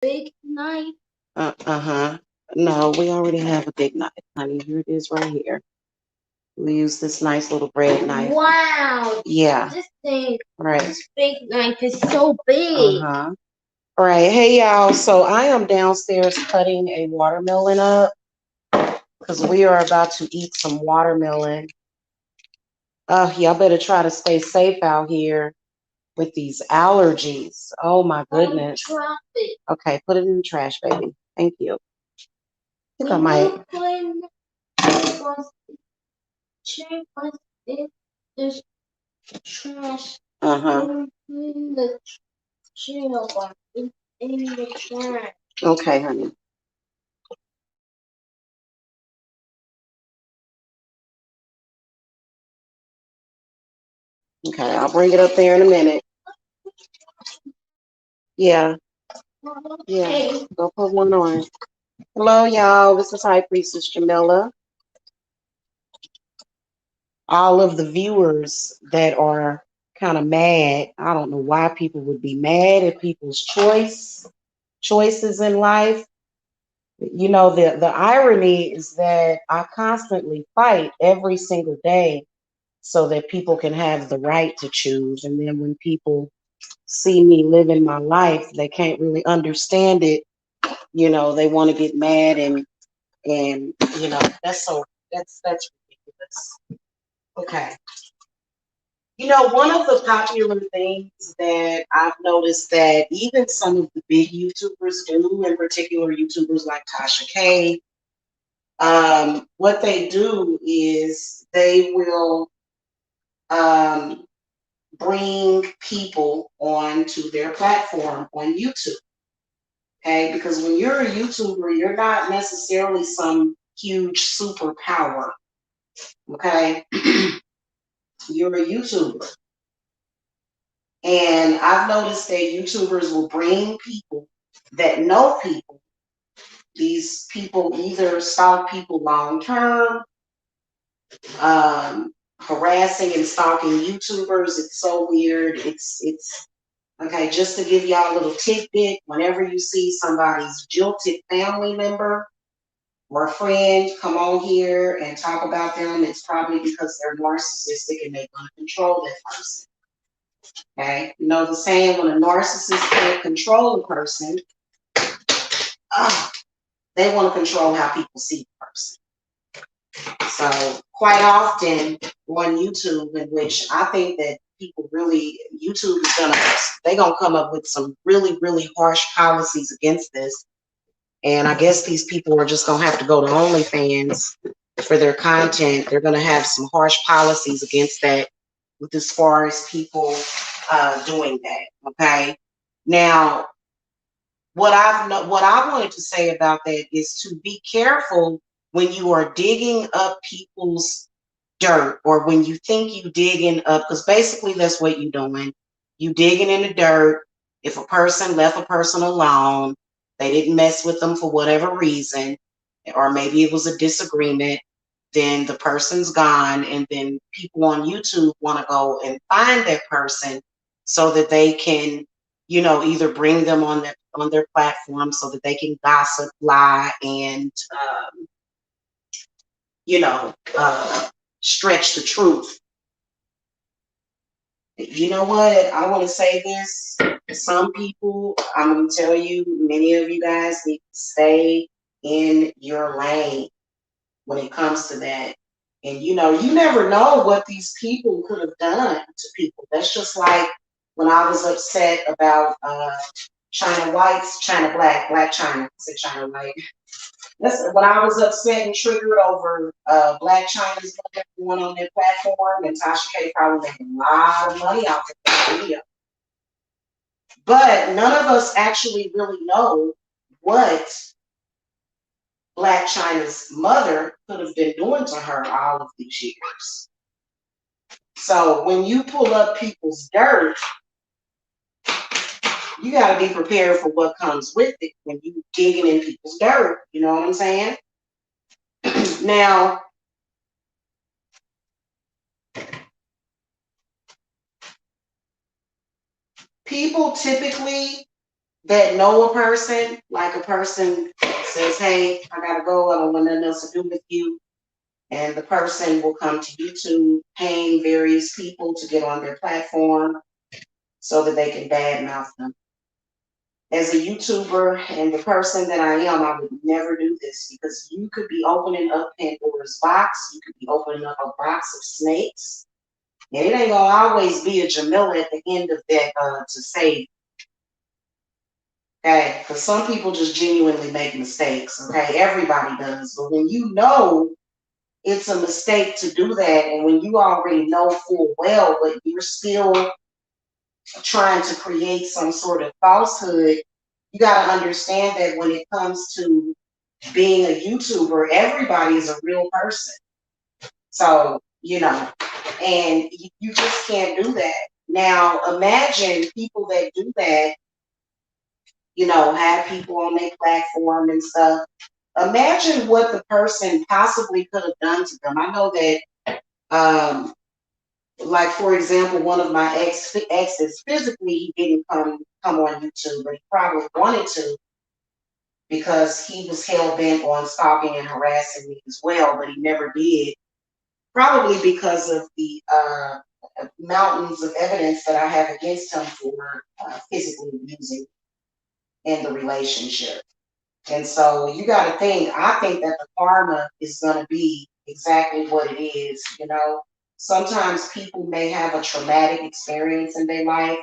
big knife? Uh-huh. No, we already have a big knife, honey. Here it is right here. We use this nice little bread knife. Wow. Yeah. This thing, Right. this big knife is so big. Uh-huh. All right. Hey, y'all. So I am downstairs cutting a watermelon up because we are about to eat some watermelon. Y'all better try to stay safe out here with these allergies. Oh, my goodness. Drop it. Okay, put it in the trash, baby. Thank you. I think I Can might. you put in this trash Uh-huh. in the cereal box in the trash? Okay, honey. Okay, I'll bring it up there in a minute. Yeah, yeah. Go put one on. Hello, y'all. This is High Priestess Jamila. All of the viewers that are kind of mad. I don't know why people would be mad at people's choices in life. You know, the irony is that I constantly fight every single day so that people can have the right to choose. And then when people see me living my life, they can't really understand it. You know, they want to get mad and you know, that's ridiculous. Okay. You know, one of the popular things that I've noticed that even some of the big YouTubers do, in particular YouTubers like Tasha K, what they do is they will um, bring people onto their platform on YouTube. Okay, because when you're a YouTuber, you're not necessarily some huge superpower. Okay, you're a YouTuber. And I've noticed that YouTubers will bring people that know people. These people either stalk people long term, harassing and stalking YouTubers. It's so weird. It's okay. Just to give y'all a little tidbit, whenever you see somebody's jilted family member or a friend come on here and talk about them, it's probably because they're narcissistic and they want to control that person. Okay, you know the saying, when a narcissist can't control a person, they want to control how people see the person. So quite often on YouTube, in which I think that people really, YouTube is they're gonna come up with some really, really harsh policies against this. And I guess these people are just gonna have to go to OnlyFans for their content. They're gonna have some harsh policies against that, with as far as people doing that. Okay. Now, what I wanted to say about that is to be careful when you are digging up people's dirt, or when you think you digging up, because basically that's what you're doing. You digging in the dirt. If a person left a person alone, they didn't mess with them for whatever reason, or maybe it was a disagreement, then the person's gone, and then people on YouTube want to go and find that person so that they can, you know, either bring them on their platform so that they can gossip, lie, and you know, stretch the truth. You know what? I want to say this. Some people, I'm going to tell you, many of you guys need to stay in your lane when it comes to that. And you know, you never know what these people could have done to people. That's just like when I was upset about China whites, China black, black China. I said China white. Listen, when I was upset and triggered over Black China's going on their platform, and Tasha K probably making a lot of money off of that video. But none of us actually really know what Black China's mother could have been doing to her all of these years. So when you pull up people's dirt, you got to be prepared for what comes with it when you digging in people's dirt. You know what I'm saying? Now, people typically that know a person, like a person says, hey, I gotta go, I don't want nothing else to do with you. And the person will come to YouTube paying various people to get on their platform so that they can badmouth them. As a YouTuber and the person that I am, I would never do this because you could be opening up Pandora's box. You could be opening up a box of snakes. And it ain't gonna always be a Jamila at the end of that to save. Okay, because some people just genuinely make mistakes. Okay, everybody does. But when you know it's a mistake to do that, and when you already know full well, but you're still trying to create some sort of falsehood, you got to understand that when it comes to being a YouTuber, everybody is a real person. So, and you just can't do that. Now, imagine people that do that, have people on their platform and stuff. Imagine what the person possibly could have done to them. I know that, like for example, one of my exes, physically he didn't come on YouTube, but he probably wanted to because he was hell bent on stalking and harassing me as well, but he never did. Probably because of the mountains of evidence that I have against him for physically abusing in the relationship. And so you got to think, I think that the karma is going to be exactly what it is. Sometimes people may have a traumatic experience in their life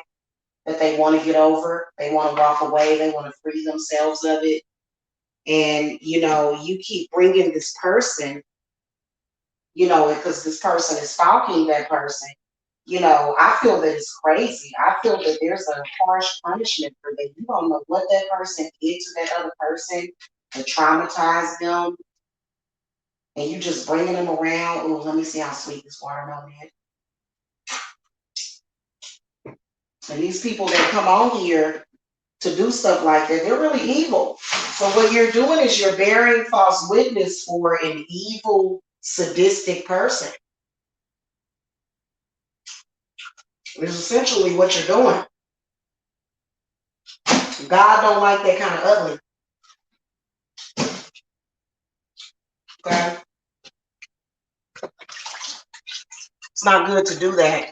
that they want to get over. They want to walk away. They want to free themselves of it. And, you keep bringing this person, because this person is stalking that person. I feel that it's crazy. I feel that there's a harsh punishment for that. You don't know what that person did to that other person to traumatize them. And you just bringing them around. Oh, let me see how sweet this watermelon is. And these people that come on here to do stuff like that, they're really evil. So what you're doing is you're bearing false witness for an evil, sadistic person. It's essentially what you're doing. God don't like that kind of ugly. Okay? It's not good to do that.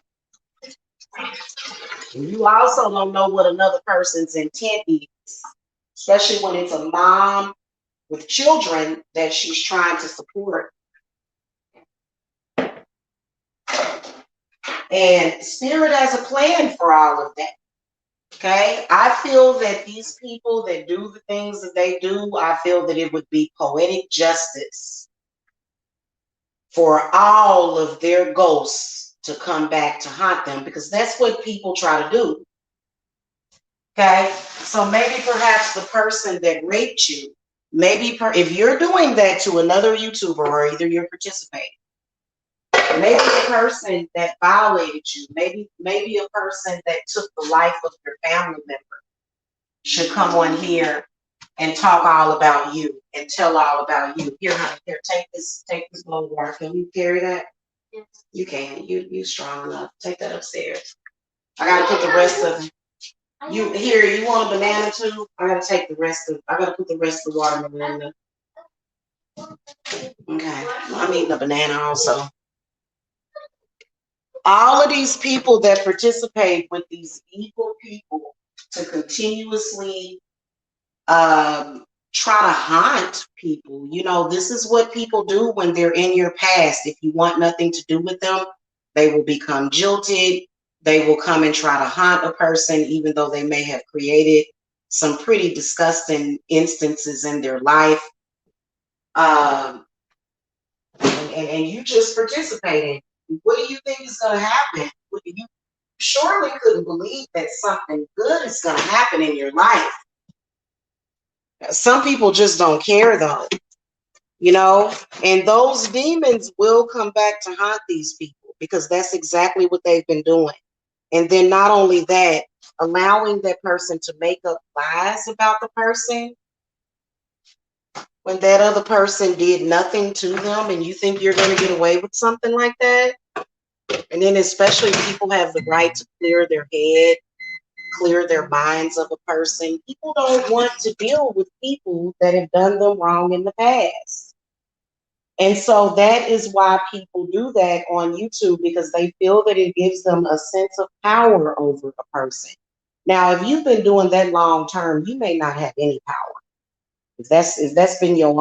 And you also don't know what another person's intent is, especially when it's a mom with children that she's trying to support. And Spirit has a plan for all of that. Okay? I feel that these people that do the things that they do, I feel that it would be poetic justice for all of their ghosts to come back to haunt them, because that's what people try to do. Okay? So maybe perhaps the person that raped you, maybe if you're doing that to another YouTuber, or either you're participating, maybe a person that violated you, maybe a person that took the life of your family member should come on here and talk all about you and tell all about you. Here, honey, here, take this blow water. Can you carry that? Yes. You can. You strong enough. Take that upstairs. I gotta put the rest of it. You want a banana too? I gotta put the rest of the watermelon in there. Okay. I'm eating a banana also. All of these people that participate with these evil people to continuously try to haunt people. This is what people do when they're in your past. If you want nothing to do with them, they will become jilted. They will come and try to haunt a person, even though they may have created some pretty disgusting instances in their life. And you just participating. What do you think is going to happen? You surely couldn't believe that something good is going to happen in your life. Some people just don't care though, and those demons will come back to haunt these people because that's exactly what they've been doing. And then not only that, allowing that person to make up lies about the person when that other person did nothing to them, and you think you're going to get away with something like that. And then especially people have the right to clear their head clear their minds of a person. People don't want to deal with people that have done them wrong in the past. And so that is why people do that on YouTube, because they feel that it gives them a sense of power over a person. Now, if you've been doing that long term, you may not have any power. If that's been your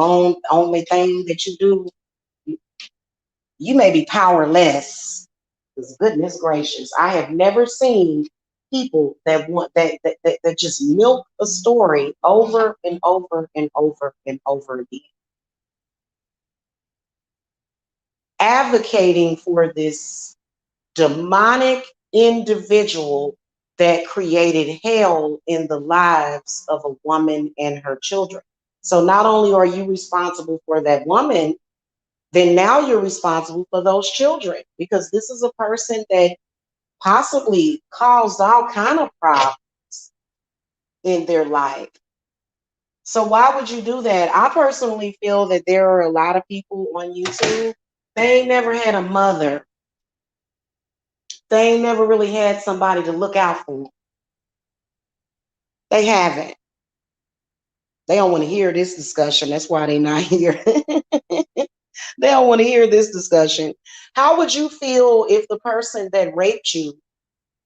only thing that you do, you may be powerless. Because goodness gracious, I have never seen people that want that just milk a story over and over and over and over again, advocating for this demonic individual that created hell in the lives of a woman and her children. So not only are you responsible for that woman, then now you're responsible for those children, because this is a person that possibly caused all kind of problems in their life. So why would you do that? I personally feel that there are a lot of people on YouTube, they ain't never had a mother. They ain't never really had somebody to look out for them. They haven't. They don't want to hear this discussion. That's why they're not here. They don't want to hear this discussion. How would you feel if the person that raped you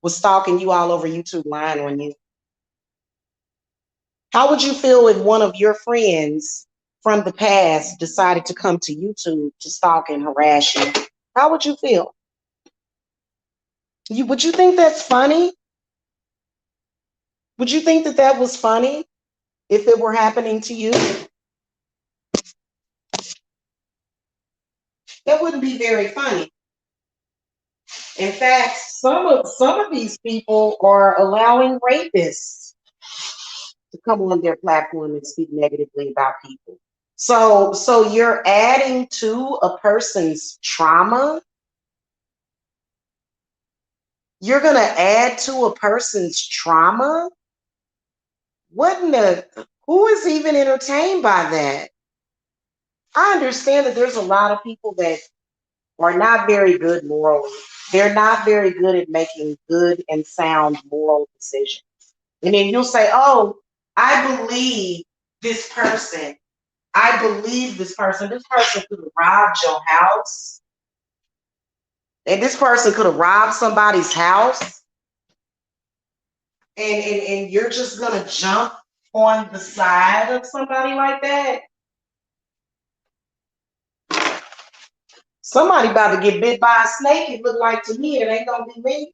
was stalking you all over YouTube, lying on you? How would you feel if one of your friends from the past decided to come to YouTube to stalk and harass you? How would you feel? Would you think that's funny? Would you think that that was funny if it were happening to you? That wouldn't be very funny. In fact, some of these people are allowing rapists to come on their platform and speak negatively about people. So you're adding to a person's trauma. You're gonna add to a person's trauma. What in the? Who is even entertained by that? I understand that there's a lot of people that are not very good morally. They're not very good at making good and sound moral decisions. And then you'll say, oh, I believe this person. I believe this person. This person could have robbed your house. And this person could have robbed somebody's house. And you're just going to jump on the side of somebody like that. Somebody about to get bit by a snake, it look like to me. It ain't going to be me.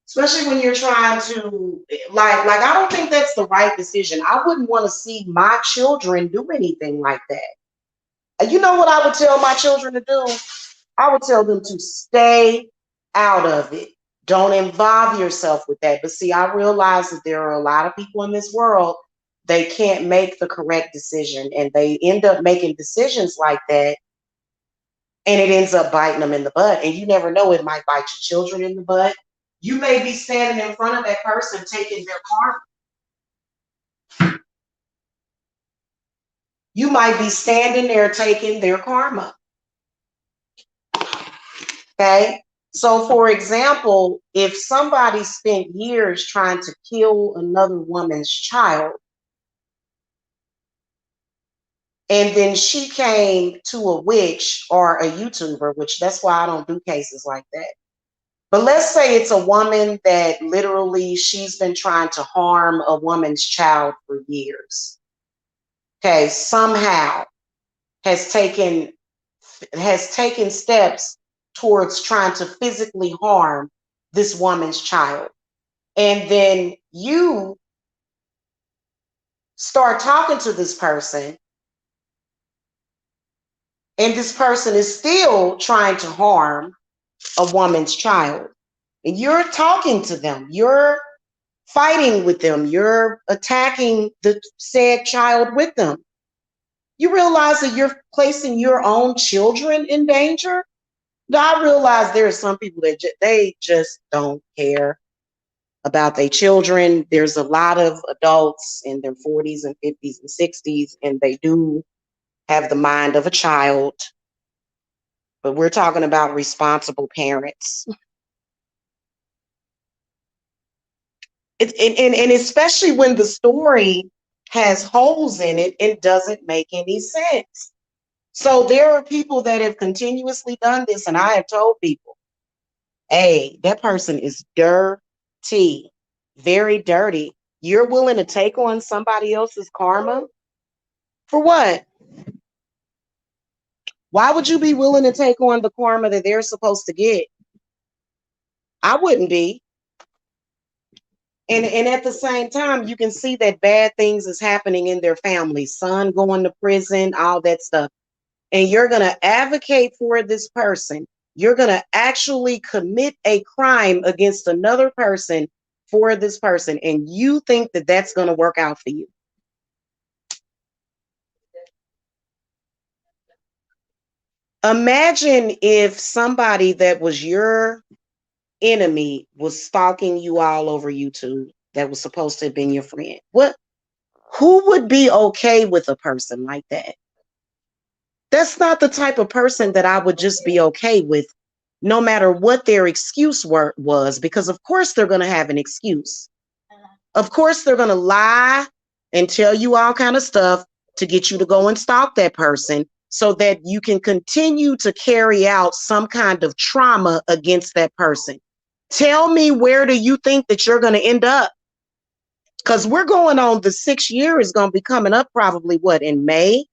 Especially when you're trying to, like I don't think that's the right decision. I wouldn't want to see my children do anything like that. You know what I would tell my children to do? I would tell them to stay out of it. Don't involve yourself with that. But see, I realize that there are a lot of people in this world, they can't make the correct decision, and they end up making decisions like that, and it ends up biting them in the butt. And you never know, it might bite your children in the butt. You may be standing in front of that person taking their karma. You might be standing there taking their karma. Okay? So, for example, if somebody spent years trying to kill another woman's child, and then she came to a witch or a YouTuber, which that's why I don't do cases like that. But let's say it's a woman that literally she's been trying to harm a woman's child for years. Okay, somehow has taken steps towards trying to physically harm this woman's child. And then you start talking to this person, and this person is still trying to harm a woman's child. And you're talking to them, you're fighting with them, you're attacking the said child with them. You realize that you're placing your own children in danger? Now, I realize there are some people that they just don't care about their children. There's a lot of adults in their 40s and 50s and 60s, and they do have the mind of a child. But we're talking about responsible parents. And especially when the story has holes in it, it doesn't make any sense. So there are people that have continuously done this, and I have told people, hey, that person is dirty, very dirty. You're willing to take on somebody else's karma? For what? Why would you be willing to take on the karma that they're supposed to get? I wouldn't be. And at the same time, you can see that bad things is happening in their family, son going to prison, all that stuff. And you're going to advocate for this person. You're going to actually commit a crime against another person for this person. And you think that that's going to work out for you. Imagine if somebody that was your enemy was stalking you all over YouTube that was supposed to have been your friend. Who would be okay with a person like that? That's not the type of person that I would just be okay with, no matter what their excuse was, because of course they're going to have an excuse. Of course they're going to lie and tell you all kind of stuff to get you to go and stalk that person so that you can continue to carry out some kind of trauma against that person. Tell me, where do you think that you're going to end up? Because we're going on, the 6 year is going to be coming up probably what, in May?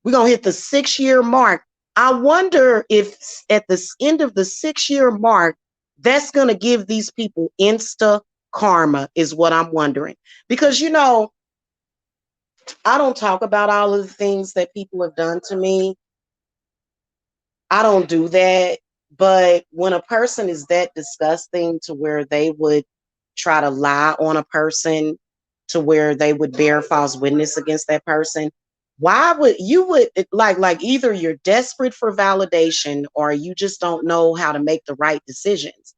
We're going to hit the 6 year mark. I wonder if at the end of the 6 year mark, that's going to give these people insta karma, is what I'm wondering. Because, I don't talk about all of the things that people have done to me. I don't do that. But when a person is that disgusting to where they would try to lie on a person, to where they would bear false witness against that person, why would you would like either you're desperate for validation or you just don't know how to make the right decisions.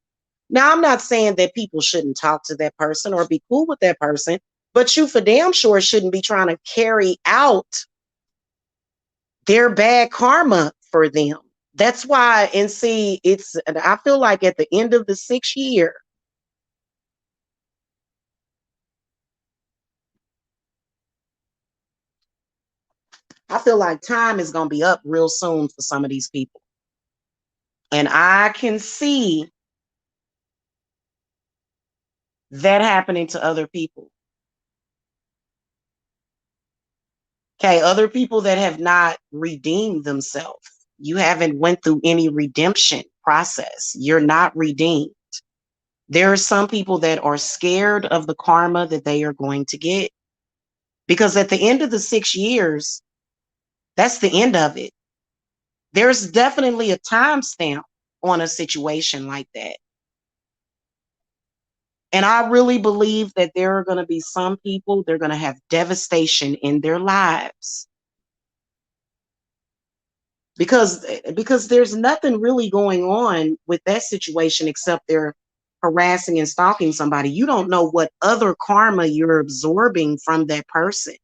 Now, I'm not saying that people shouldn't talk to that person or be cool with that person, but you for damn sure shouldn't be trying to carry out their bad karma for them. That's why, and see, I feel like at the end of the 6 year, I feel like time is going to be up real soon for some of these people. And I can see that happening to other people. Okay, other people that have not redeemed themselves. You haven't went through any redemption process. You're not redeemed. There are some people that are scared of the karma that they are going to get. Because at the end of the 6 years, that's the end of it. There's definitely a timestamp on a situation like that. And I really believe that there are going to be some people, they're going to have devastation in their lives. Because there's nothing really going on with that situation except they're harassing and stalking somebody. You don't know what other karma you're absorbing from that person.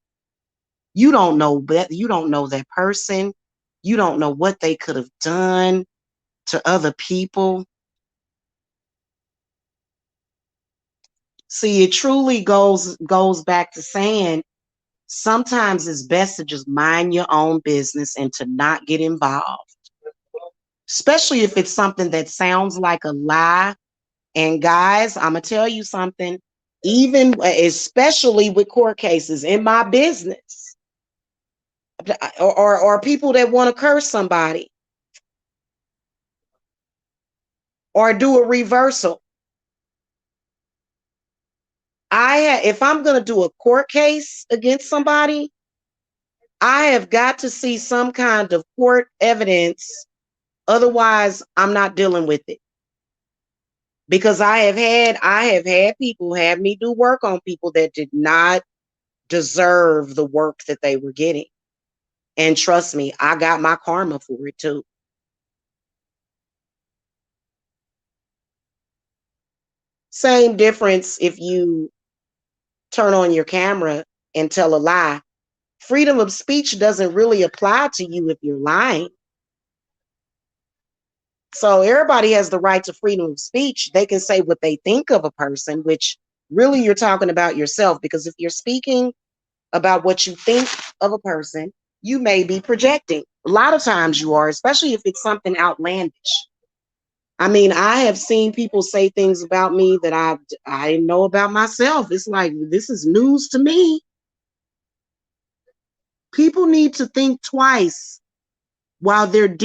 You don't know that. You don't know that person. You don't know what they could have done to other people. See, it truly goes back to saying sometimes it's best to just mind your own business and to not get involved, especially if it's something that sounds like a lie. And guys, I'm gonna tell you something, even especially with court cases in my business, or people that want to curse somebody or do a reversal. If I'm gonna do a court case against somebody, I have got to see some kind of court evidence. Otherwise, I'm not dealing with it. Because I have had people have me do work on people that did not deserve the work that they were getting. And trust me, I got my karma for it too. Same difference if you turn on your camera and tell a lie. Freedom of speech doesn't really apply to you if you're lying. So everybody has the right to freedom of speech. They can say what they think of a person, which Really, you're talking about yourself, because if you're speaking about what you think of a person, you may be projecting. A lot of times you are, especially if it's something outlandish. I mean, I have seen people say things about me that I know about myself. It's like, this is news to me. People need to think twice while they're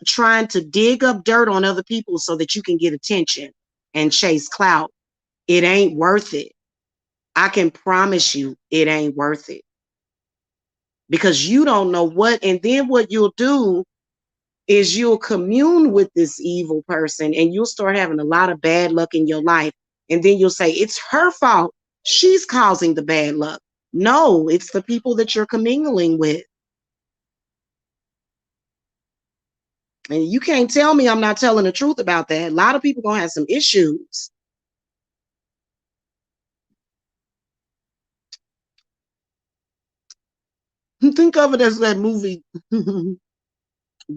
trying to dig up dirt on other people so that you can get attention and chase clout. It ain't worth it. I can promise you it ain't worth it, because you don't know what, and then what you'll do is you'll commune with this evil person and you'll start having a lot of bad luck in your life. And then you'll say, it's her fault. She's causing the bad luck. No, it's the people that you're commingling with. And you can't tell me I'm not telling the truth about that. A lot of people gonna have some issues. Think of it as that movie,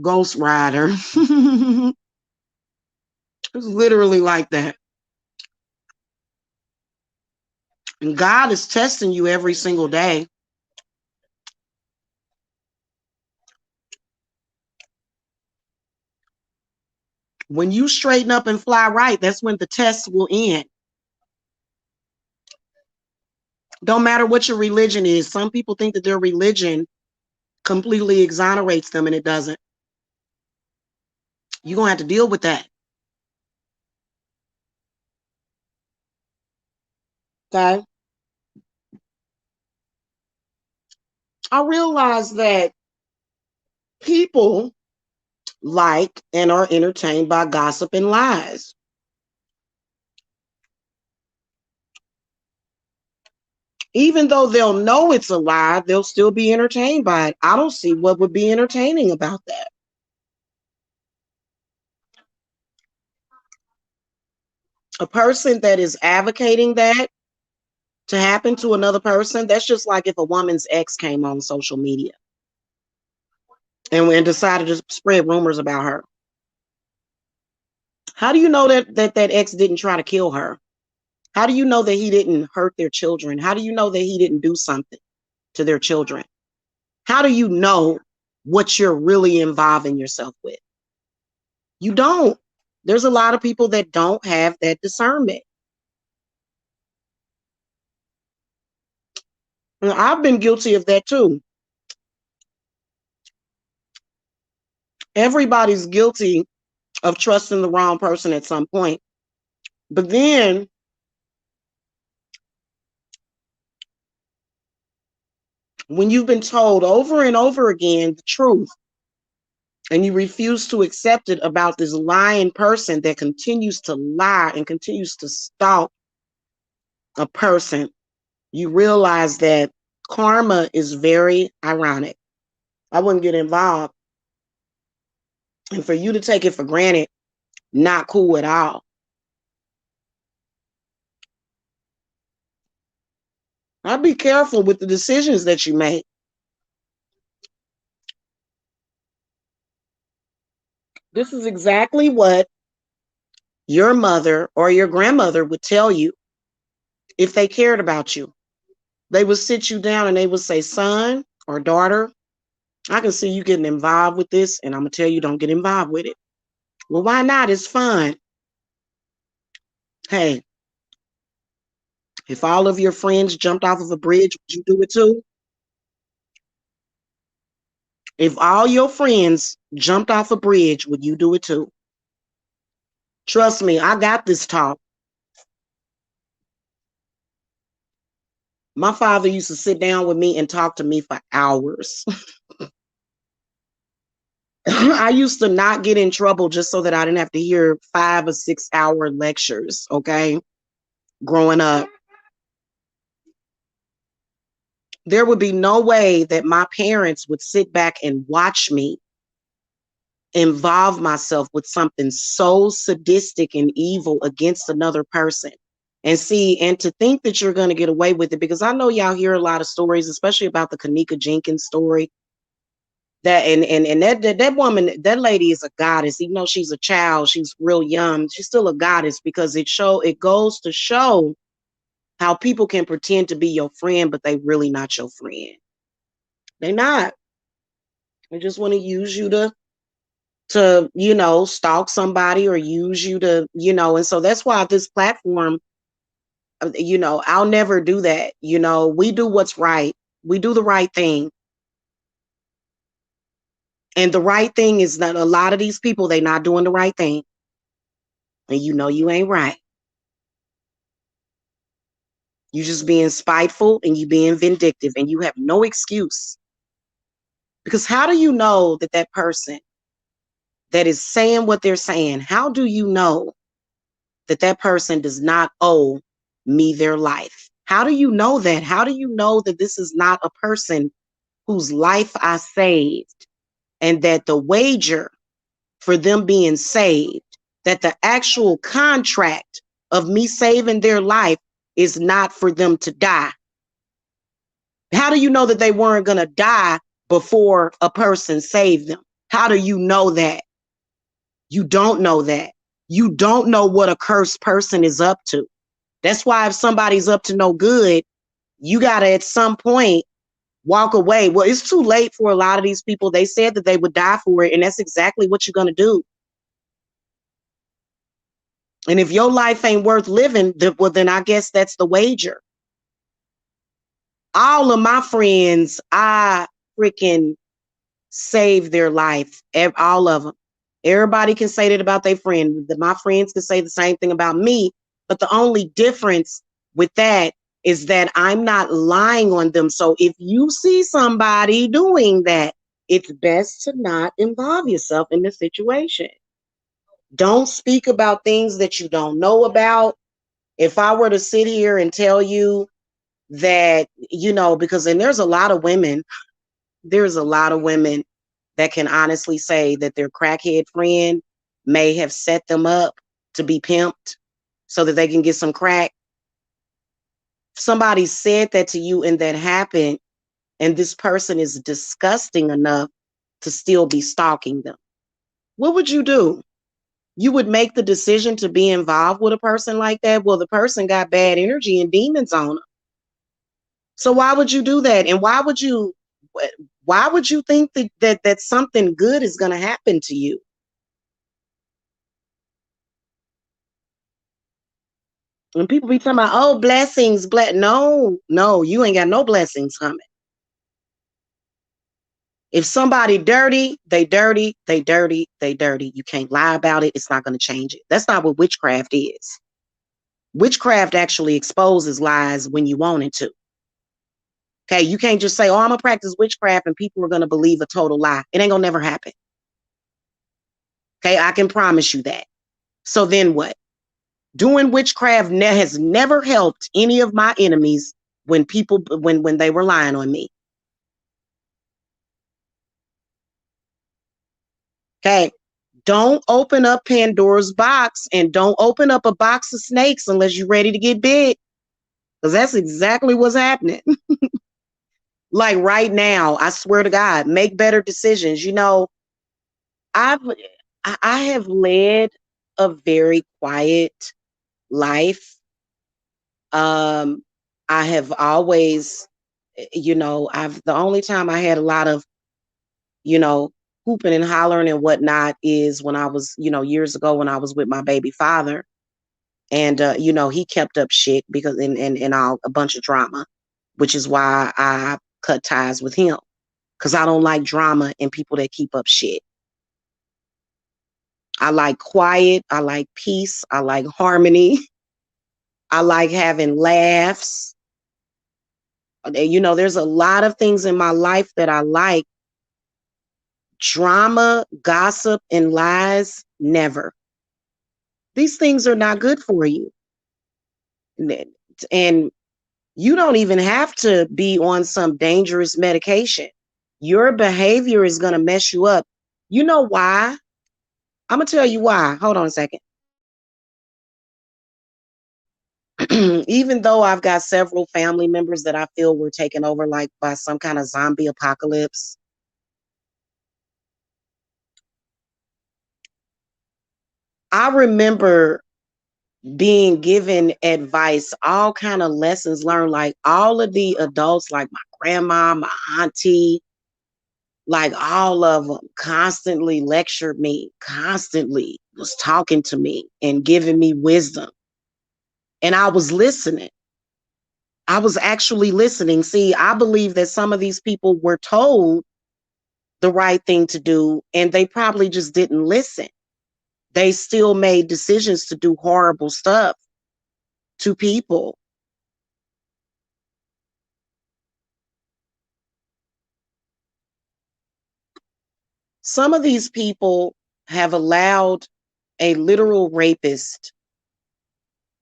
Ghost Rider. It's literally like that. And God is testing you every single day. When you straighten up and fly right, that's when the test will end. Don't matter what your religion is. Some people think that their religion completely exonerates them, and it doesn't. You're going to have to deal with that. Okay? I realize that people like and are entertained by gossip and lies. Even though they'll know it's a lie, they'll still be entertained by it. I don't see what would be entertaining about that. A person that is advocating that to happen to another person, that's just like if a woman's ex came on social media and decided to spread rumors about her. How do you know that ex didn't try to kill her? How do you know that he didn't hurt their children? How do you know that he didn't do something to their children? How do you know what you're really involving yourself with? You don't. There's a lot of people that don't have that discernment. And I've been guilty of that too. Everybody's guilty of trusting the wrong person at some point. But then when you've been told over and over again the truth, and you refuse to accept it about this lying person that continues to lie and continues to stalk a person, you realize that karma is very ironic. I wouldn't get involved. And for you to take it for granted, not cool at all. I'd be careful with the decisions that you make. This is exactly what your mother or your grandmother would tell you if they cared about you. They would sit you down and they would say, son or daughter, I can see you getting involved with this, and I'm going to tell you, don't get involved with it. Well, why not? It's fun. Hey, if all of your friends jumped off of a bridge, would you do it too? If all your friends jumped off a bridge, would you do it too? Trust me, I got this talk. My father used to sit down with me and talk to me for hours. I used to not get in trouble just so that I didn't have to hear 5 or 6 hour lectures, okay? Growing up, there would be no way that my parents would sit back and watch me involve myself with something so sadistic and evil against another person. And see, and to think that you're going to get away with it, because I know y'all hear a lot of stories, especially about the Kanika Jenkins story. That and that woman, that lady is a goddess. Even though she's a child, she's real young. She's still a goddess, because it goes to show How people can pretend to be your friend, but they really not your friend. They not. They just want to use you to stalk somebody or use you to. And so that's why this platform, I'll never do that. We do what's right. We do the right thing. And the right thing is that a lot of these people, they not doing the right thing. And you ain't right. You just being spiteful and you being vindictive and you have no excuse. Because how do you know that that person that is saying what they're saying, how do you know that that person does not owe me their life? How do you know that? How do you know that this is not a person whose life I saved and that the wager for them being saved, that the actual contract of me saving their life is not for them to die? How do you know that they weren't going to die before a person saved them? How do you know that? You don't know that. You don't know what a cursed person is up to. That's why if somebody's up to no good, you got to at some point walk away. Well, it's too late for a lot of these people. They said that they would die for it, and that's exactly what you're going to do. And if your life ain't worth living, well, then I guess that's the wager. All of my friends, I freaking saved their life. All of them. Everybody can say that about their friend. My friends can say the same thing about me. But the only difference with that is that I'm not lying on them. So if you see somebody doing that, it's best to not involve yourself in the situation. Don't speak about things that you don't know about. If I were to sit here and tell you that, because, and there's a lot of women that can honestly say that their crackhead friend may have set them up to be pimped so that they can get some crack. If somebody said that to you and that happened, and this person is disgusting enough to still be stalking them, what would you do? You would make the decision to be involved with a person like that? Well, the person got bad energy and demons on them. So why would you do that? And why would you think that something good is going to happen to you? When people be talking about, oh, blessings, no, you ain't got no blessings coming. If somebody dirty, they dirty, they dirty, they dirty. You can't lie about it. It's not going to change it. That's not what witchcraft is. Witchcraft actually exposes lies when you want it to. Okay, you can't just say, oh, I'm going to practice witchcraft and people are going to believe a total lie. It ain't going to never happen. Okay, I can promise you that. So then what? Doing witchcraft has never helped any of my enemies when they were lying on me. Okay. Don't open up Pandora's box and don't open up a box of snakes unless you're ready to get bit. Because that's exactly what's happening. Like right now, I swear to God, make better decisions. I've I have led a very quiet life. I have always, the only time I had a lot of, you know, hooping and hollering and whatnot is when I was, years ago when I was with my baby father. And, he kept up shit because, and all a bunch of drama, which is why I cut ties with him. Cause I don't like drama and people that keep up shit. I like quiet. I like peace. I like harmony. I like having laughs. There's a lot of things in my life that I like. Drama, gossip, and lies, never. These things are not good for you. And you don't even have to be on some dangerous medication. Your behavior is going to mess you up. You know why? I'm going to tell you why. Hold on a second. Even though I've got several family members that I feel were taken over like by some kind of zombie apocalypse, I remember being given advice, all kind of lessons learned, like all of the adults, like my grandma, my auntie, like all of them constantly lectured me, constantly was talking to me and giving me wisdom. And I was listening. I was actually listening. See, I believe that some of these people were told the right thing to do and they probably just didn't listen. They still made decisions to do horrible stuff to people. Some of these people have allowed a literal rapist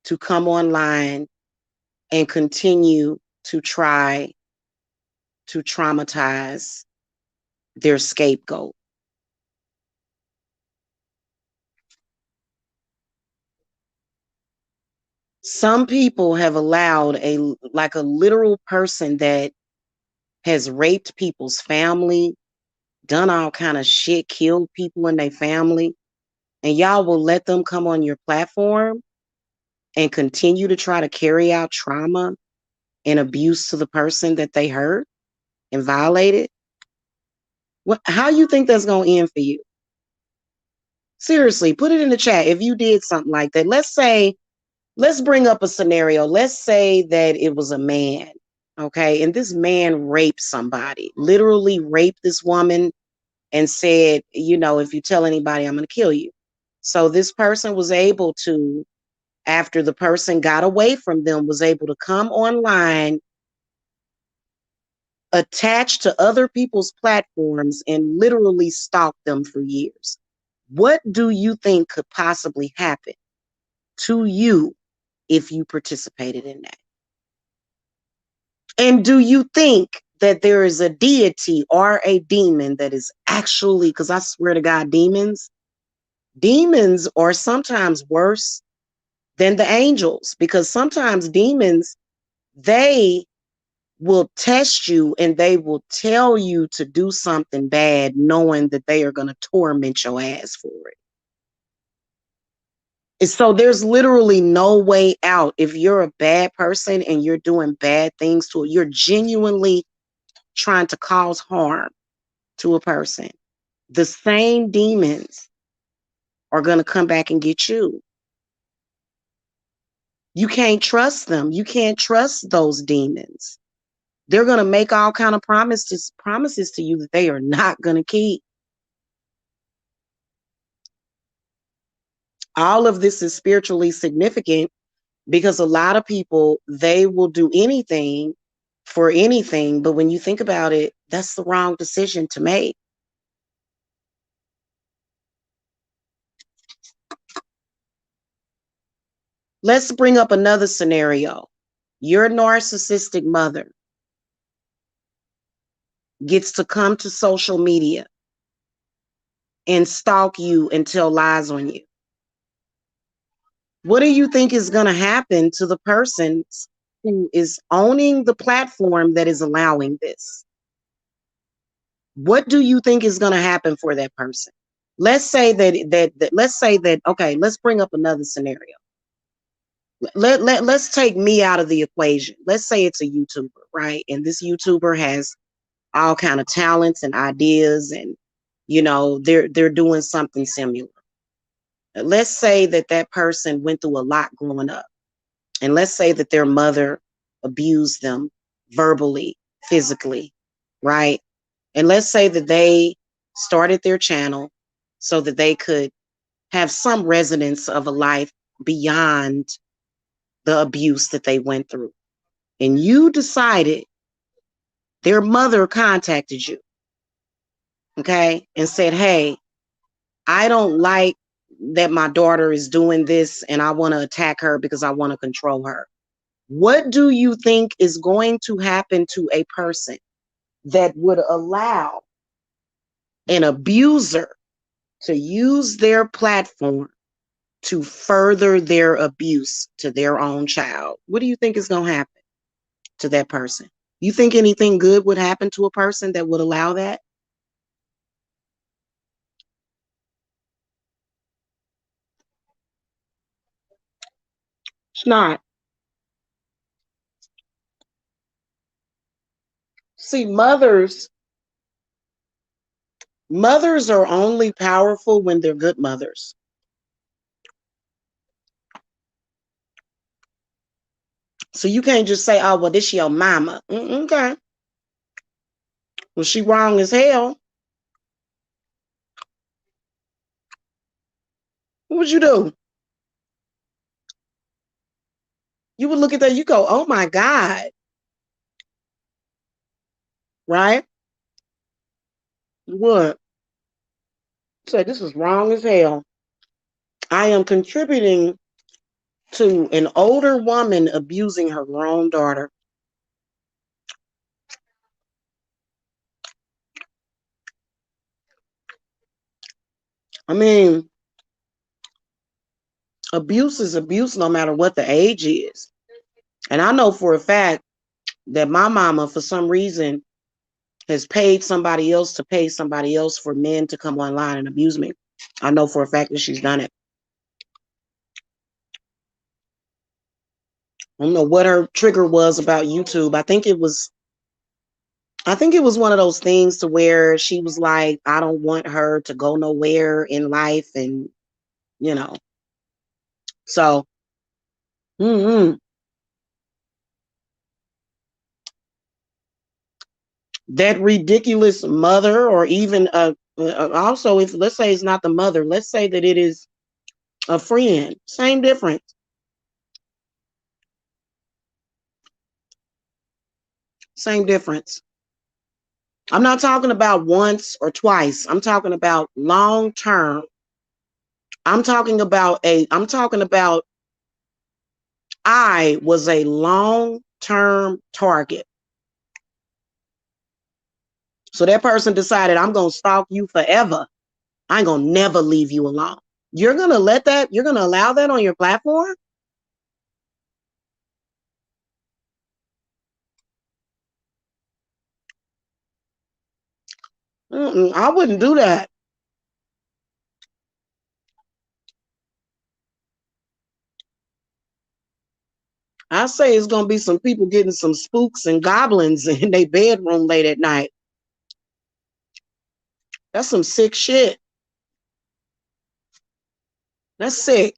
to come online and continue to try to traumatize their scapegoat. Some people have allowed a literal person that has raped people's family, done all kind of shit, killed people in their family, and y'all will let them come on your platform and continue to try to carry out trauma and abuse to the person that they hurt and violated. How you think that's going to end for you? Seriously, put it in the chat if you did something like that. Let's bring up a scenario. Let's say that it was a man, okay? And this man raped somebody, literally raped this woman and said, if you tell anybody, I'm going to kill you. So this person was able to, after the person got away from them, was able to come online, attach to other people's platforms, and literally stalk them for years. What do you think could possibly happen to you if you participated in that? And do you think that there is a deity or a demon that is actually, because I swear to God, demons are sometimes worse than the angels, because sometimes demons, they will test you and they will tell you to do something bad, knowing that they are going to torment your ass for it. And so there's literally no way out. If you're a bad person and you're doing bad things to it, you're genuinely trying to cause harm to a person, the same demons are going to come back and get you. You can't trust them. You can't trust those demons. They're going to make all kind of promises to you that they are not going to keep. All of this is spiritually significant because a lot of people, they will do anything for anything, but when you think about it, that's the wrong decision to make. Let's bring up another scenario. Your narcissistic mother gets to come to social media and stalk you and tell lies on you. What do you think is going to happen to the person who is owning the platform that is allowing this? What do you think is going to happen for that person? Let's say that okay, let's bring up another scenario. Let's take me out of the equation. Let's say it's a YouTuber, right? And this YouTuber has all kind of talents and ideas, and they're doing something similar. Let's say that that person went through a lot growing up, and let's say that their mother abused them verbally, physically, right? And let's say that they started their channel so that they could have some resonance of a life beyond the abuse that they went through. And you decided, their mother contacted you, okay, and said, hey, I don't like that my daughter is doing this and I want to attack her because I want to control her. What do you think is going to happen to a person that would allow an abuser to use their platform to further their abuse to their own child? What do you think is going to happen to that person? You think anything good would happen to a person that would allow that? It's not. See, mothers are only powerful when they're good mothers. So you can't just say, oh, well, this your mama. Okay. Well, she wrong as hell. What would you do? You would look at that, you go, oh my God. Right? You would say, this is wrong as hell. I am contributing to an older woman abusing her grown daughter. I mean, abuse is abuse no matter what the age is. And I know for a fact that my mama, for some reason, has paid somebody else to pay somebody else for men to come online and abuse me. I know for a fact that she's done it. I don't know what her trigger was about YouTube. I think it was one of those things to where she was like, I don't want her to go nowhere in life, and you know. So, mm-hmm. That ridiculous mother, or even also, if let's say it's not the mother, let's say that it is a friend. Same difference. Same difference. I'm not talking about once or twice. I'm talking about long term. I'm talking about I was a long term target. So that person decided, I'm going to stalk you forever. I ain't going to never leave you alone. You're going to you're going to allow that on your platform? I wouldn't do that. I say it's going to be some people getting some spooks and goblins in their bedroom late at night. That's some sick shit. That's sick.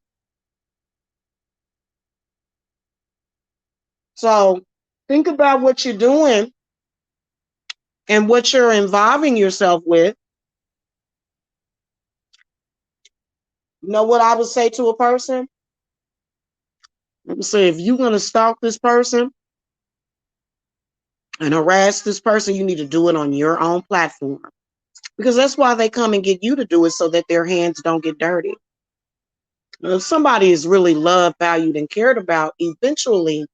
So think about what you're doing and what you're involving yourself with. You know what I would say to a person? I would say, if you're going to stalk this person and harass this person, you need to do it on your own platform. Because that's why they come and get you to do it, so that their hands don't get dirty. If somebody is really loved, valued, and cared about, eventually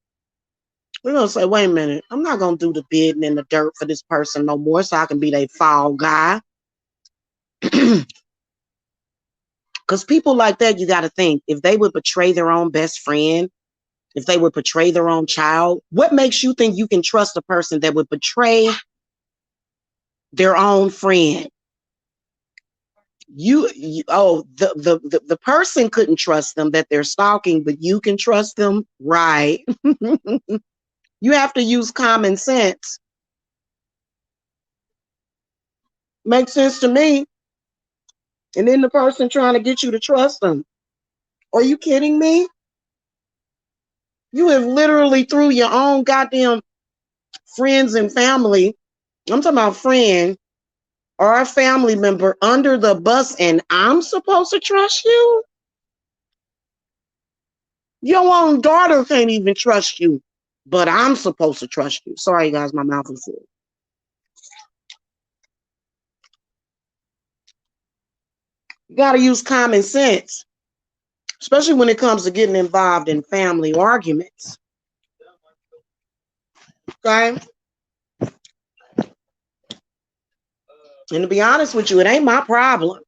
we're going to say, wait a minute, I'm not going to do the bidding in the dirt for this person no more so I can be their fall guy. Because people like that, you got to think, if they would betray their own best friend, if they would betray their own child, what makes you think you can trust a person that would betray their own friend? The person couldn't trust them that they're stalking, but you can trust them, right? You have to use common sense. Makes sense to me. And then the person trying to get you to trust them. Are you kidding me? You have literally threw your own goddamn friends and family, I'm talking about friend or a family member, under the bus, and I'm supposed to trust you? Your own daughter can't even trust you, but I'm supposed to trust you. Sorry, guys, my mouth is full. You got to use common sense, especially when it comes to getting involved in family arguments. Okay? And to be honest with you, it ain't my problem.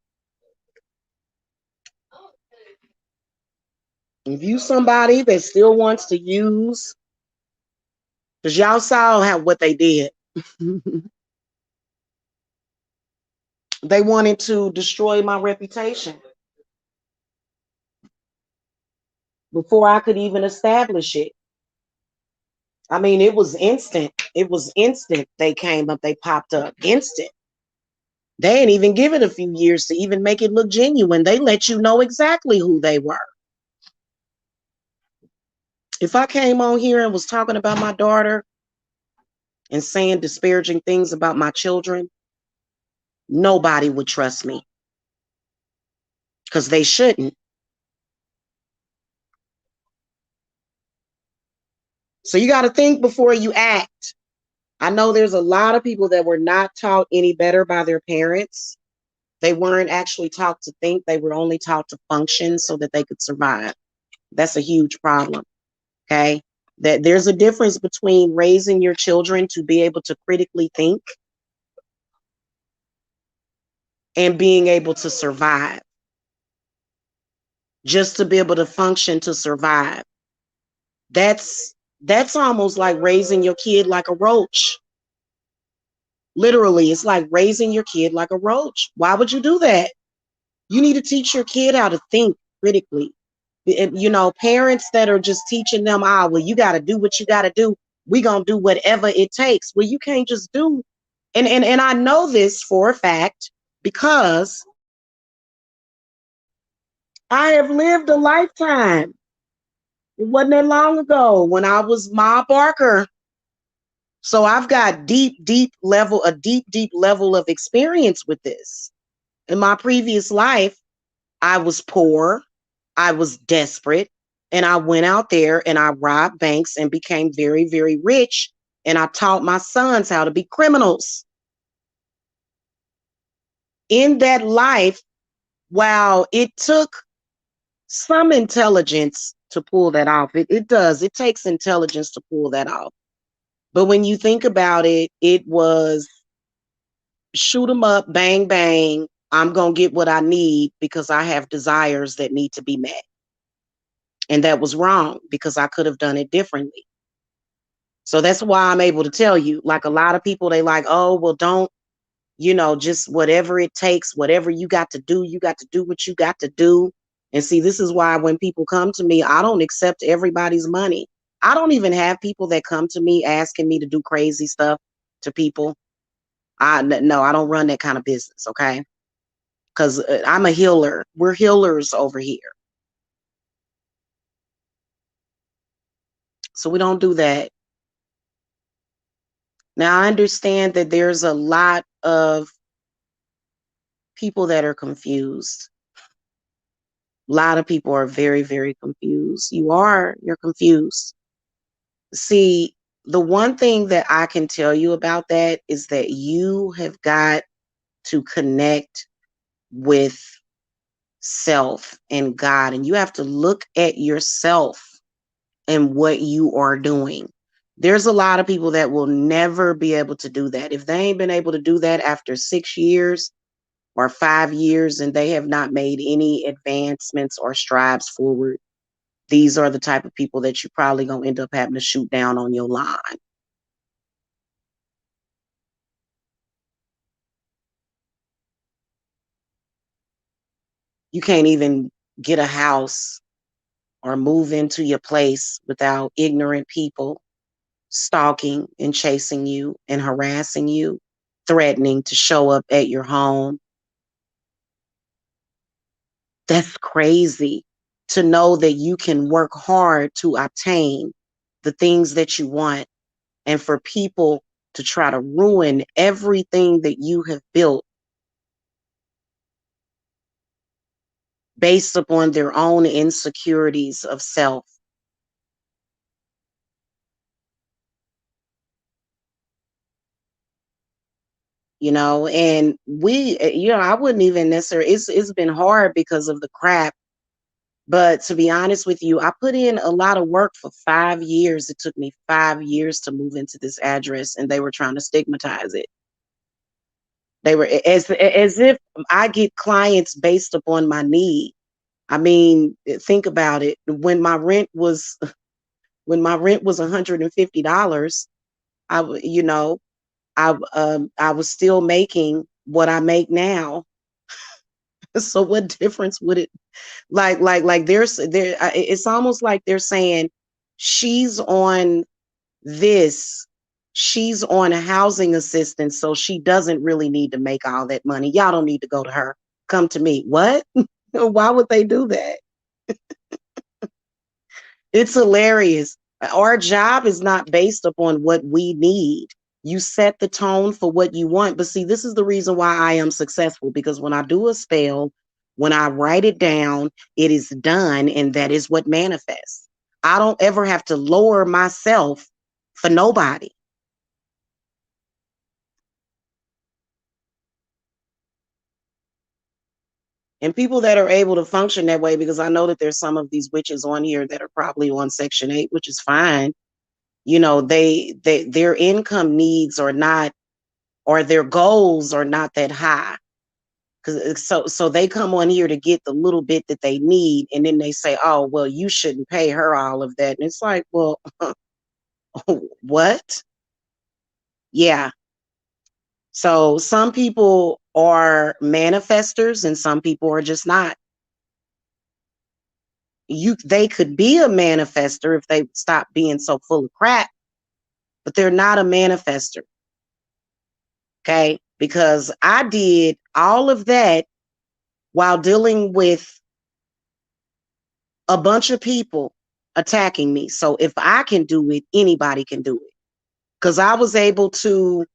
If you somebody that still wants to use, because y'all saw what they did. They wanted to destroy my reputation. before I could even establish it. I mean, it was instant. It was instant. They came up, they popped up instant. They ain't even give it a few years to even make it look genuine. They let you know exactly who they were. If I came on here and was talking about my daughter and saying disparaging things about my children, nobody would trust me because they shouldn't. So you got to think before you act. I know there's a lot of people that were not taught any better by their parents. They weren't actually taught to think. They were only taught to function so that they could survive. That's a huge problem. Okay. That there's a difference between raising your children to be able to critically think and being able to survive. Just to be able to function to survive. That's almost like raising your kid like a roach. Literally, it's like raising your kid like a roach. Why would you do that? You need to teach your kid how to think critically. You know, parents that are just teaching them, well, you got to do what you got to do. We going to do whatever it takes. Well, you can't just do. And I know this for a fact because I have lived a lifetime. It wasn't that long ago when I was Ma Barker. So I've got a deep level of experience with this. In my previous life, I was poor, I was desperate, and I went out there and I robbed banks and became very, very rich. And I taught my sons how to be criminals. In that life, while it took some intelligence to pull that off, it does. It takes intelligence to pull that off. But when you think about it, it was shoot 'em up, bang, bang. I'm going to get what I need because I have desires that need to be met. And that was wrong because I could have done it differently. So that's why I'm able to tell you, like a lot of people, they like, oh, well, don't, just whatever it takes, whatever you got to do what you got to do. And see, this is why when people come to me, I don't accept everybody's money. I don't even have people that come to me asking me to do crazy stuff to people. No, I don't run that kind of business. Okay. Because I'm a healer. We're healers over here. So we don't do that. Now, I understand that there's a lot of people that are confused. A lot of people are very, very confused. You're confused. See, the one thing that I can tell you about that is that you have got to connect with self and God, and you have to look at yourself and what you are doing. There's a lot of people that will never be able to do that. If they ain't been able to do that after 6 years or 5 years and they have not made any advancements or strides forward, these are the type of people that you probably gonna end up having to shoot down on your line. You can't even get a house or move into your place without ignorant people stalking and chasing you and harassing you, threatening to show up at your home. That's crazy to know that you can work hard to obtain the things that you want, and for people to try to ruin everything that you have built based upon their own insecurities of self. And I wouldn't even necessarily, it's been hard because of the crap. But to be honest with you, I put in a lot of work for 5 years. It took me 5 years to move into this address, and they were trying to stigmatize it. They were as if I get clients based upon my need. I mean, think about it. When my rent was $150, I was still making what I make now. So what difference would it? Like it's almost like they're saying she's on this, she's on a housing assistance, so she doesn't really need to make all that money. Y'all don't need to go to her. Come to me. What? Why would they do that? It's hilarious. Our job is not based upon what we need. You set the tone for what you want. But see, this is the reason why I am successful, because when I do a spell, when I write it down, it is done, and that is what manifests. I don't ever have to lower myself for nobody. And people that are able to function that way, because I know that there's some of these witches on here that are probably on Section 8, which is fine. You know, they their income needs are not, or their goals are not that high. Cause so they come on here to get the little bit that they need, and then they say, "Oh, well, you shouldn't pay her all of that." And it's like, well, what? Yeah. So some people are manifestors, and some people are just not. They could be a manifester if they stop being so full of crap, but they're not a manifester. Okay? Because I did all of that while dealing with a bunch of people attacking me. So if I can do it, anybody can do it. Because I was able to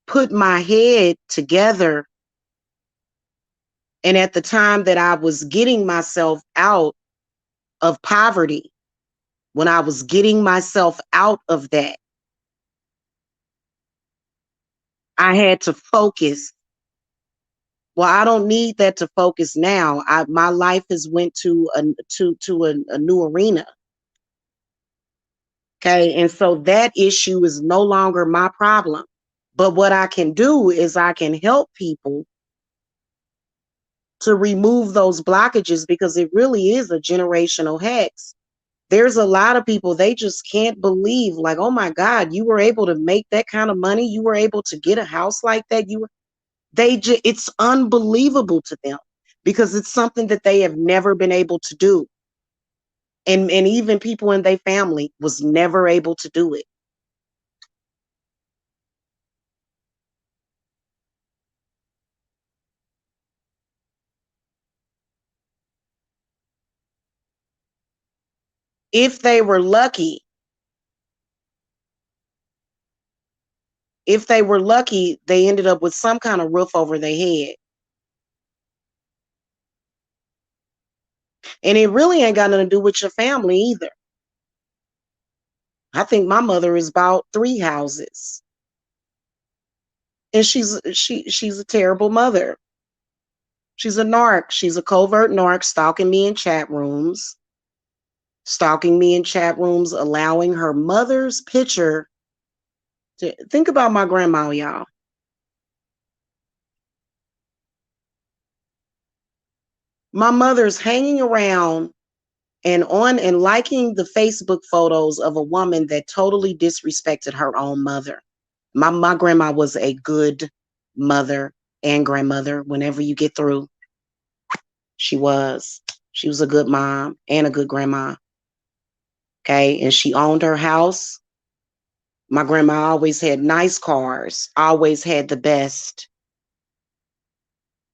put my head together. And at the time that I was getting myself out of poverty, when I was getting myself out of that, I had to focus. Well, I don't need that to focus now. My life has went to a new arena. Okay. And so that issue is no longer my problem. But what I can do is I can help people to remove those blockages, because it really is a generational hex. There's a lot of people, they just can't believe, like, oh my God, you were able to make that kind of money. You were able to get a house like that. It's unbelievable to them, because it's something that they have never been able to do. And even people in their family was never able to do it. If they were lucky, they ended up with some kind of roof over their head. And it really ain't got nothing to do with your family either. I think my mother is bought 3 houses. And she's a terrible mother. She's a narc. She's a covert narc, stalking me in chat rooms, allowing her mother's picture to think about my grandma, y'all. My mother's hanging around and liking the Facebook photos of a woman that totally disrespected her own mother. My grandma was a good mother and grandmother. Whenever you get through, she was. She was a good mom and a good grandma. Okay. And she owned her house. My grandma always had nice cars, always had the best.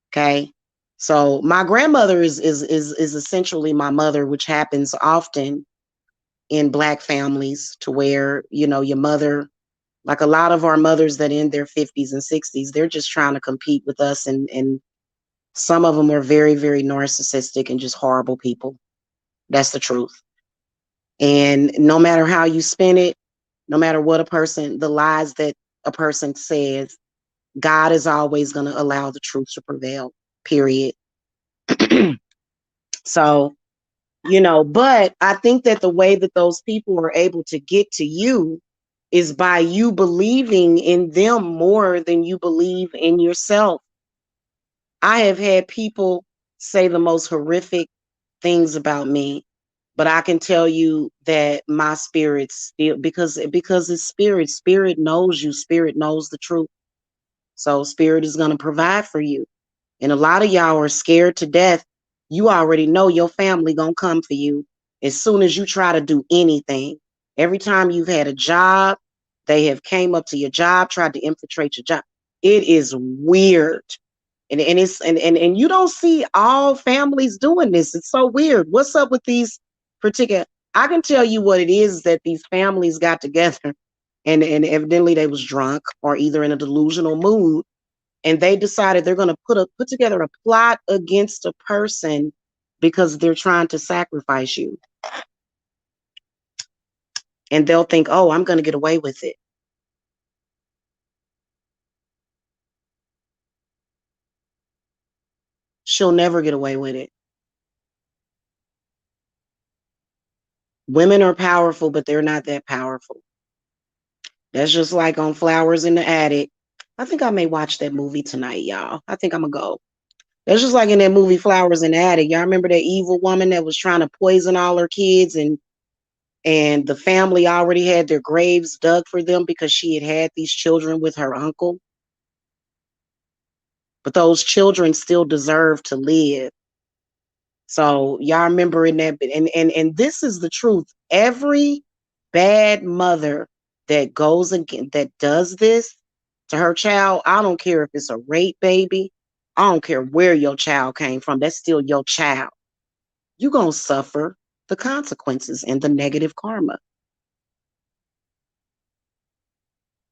Okay. So my grandmother is essentially my mother, which happens often in Black families, to where, your mother, like a lot of our mothers that in their 50s and 60s, they're just trying to compete with us. And some of them are very, very narcissistic and just horrible people. That's the truth. And no matter how you spin it, no matter what the lies that a person says, God is always going to allow the truth to prevail, period. So, but I think that the way that those people are able to get to you is by you believing in them more than you believe in yourself. I have had people say the most horrific things about me, but I can tell you that my spirit still, because it's spirit knows you, spirit knows the truth. So spirit is going to provide for you. And a lot of y'all are scared to death. you already know your family gonna come for you as soon as you try to do anything. Every time you've had a job, they have came up to your job, tried to infiltrate your job. It is weird. And you don't see all families doing this. It's so weird. What's up with these particular? I can tell you what it is that these families got together, and evidently they was drunk or either in a delusional mood, and they decided they're going to put together a plot against a person because they're trying to sacrifice you, and they'll think, oh, I'm going to get away with it. She'll never get away with it. Women are powerful, but they're not that powerful. That's just like on Flowers in the Attic. I think I may watch that movie tonight, y'all. I think I'm gonna go. That's just like in that movie Flowers in the Attic. Y'all remember that evil woman that was trying to poison all her kids, and the family already had their graves dug for them because she had had these children with her uncle. But those children still deserve to live. So y'all remember in that, and this is the truth. Every bad mother that goes again that does this to her child, I don't care if it's a rape baby, I don't care where your child came from, that's still your child. You're gonna suffer the consequences and the negative karma.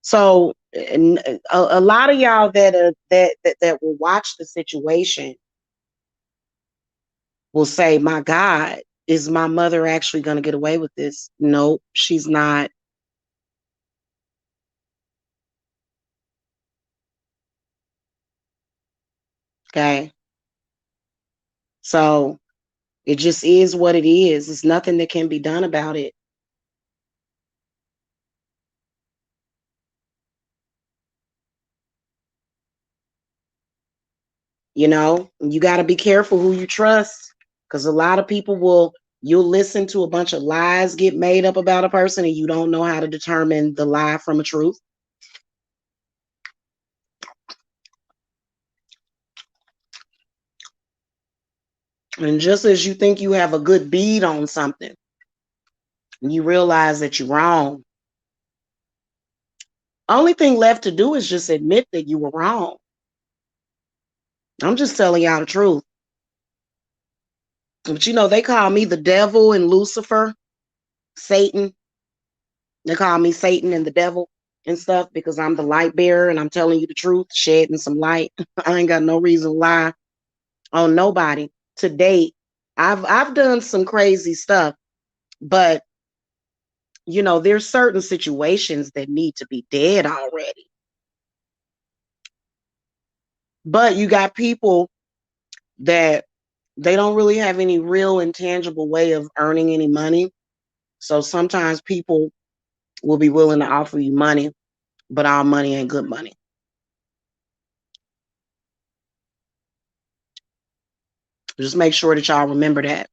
So a lot of y'all that will watch the situation will say, my God, is my mother actually going to get away with this? Nope, she's not. Okay. So it just is what it is. There's nothing that can be done about it. You got to be careful who you trust because a lot of people you'll listen to a bunch of lies get made up about a person and you don't know how to determine the lie from a truth. And just as you think you have a good bead on something, you realize that you're wrong. Only thing left to do is just admit that you were wrong. I'm just telling y'all the truth. But they call me the devil and Lucifer, Satan. They call me Satan and the devil and stuff because I'm the light bearer and I'm telling you the truth, shedding some light. I ain't got no reason to lie on nobody. To date, I've done some crazy stuff, but there's certain situations that need to be dead already. But you got people that they don't really have any real intangible way of earning any money. So sometimes people will be willing to offer you money, but all money ain't good money. Just make sure that y'all remember that.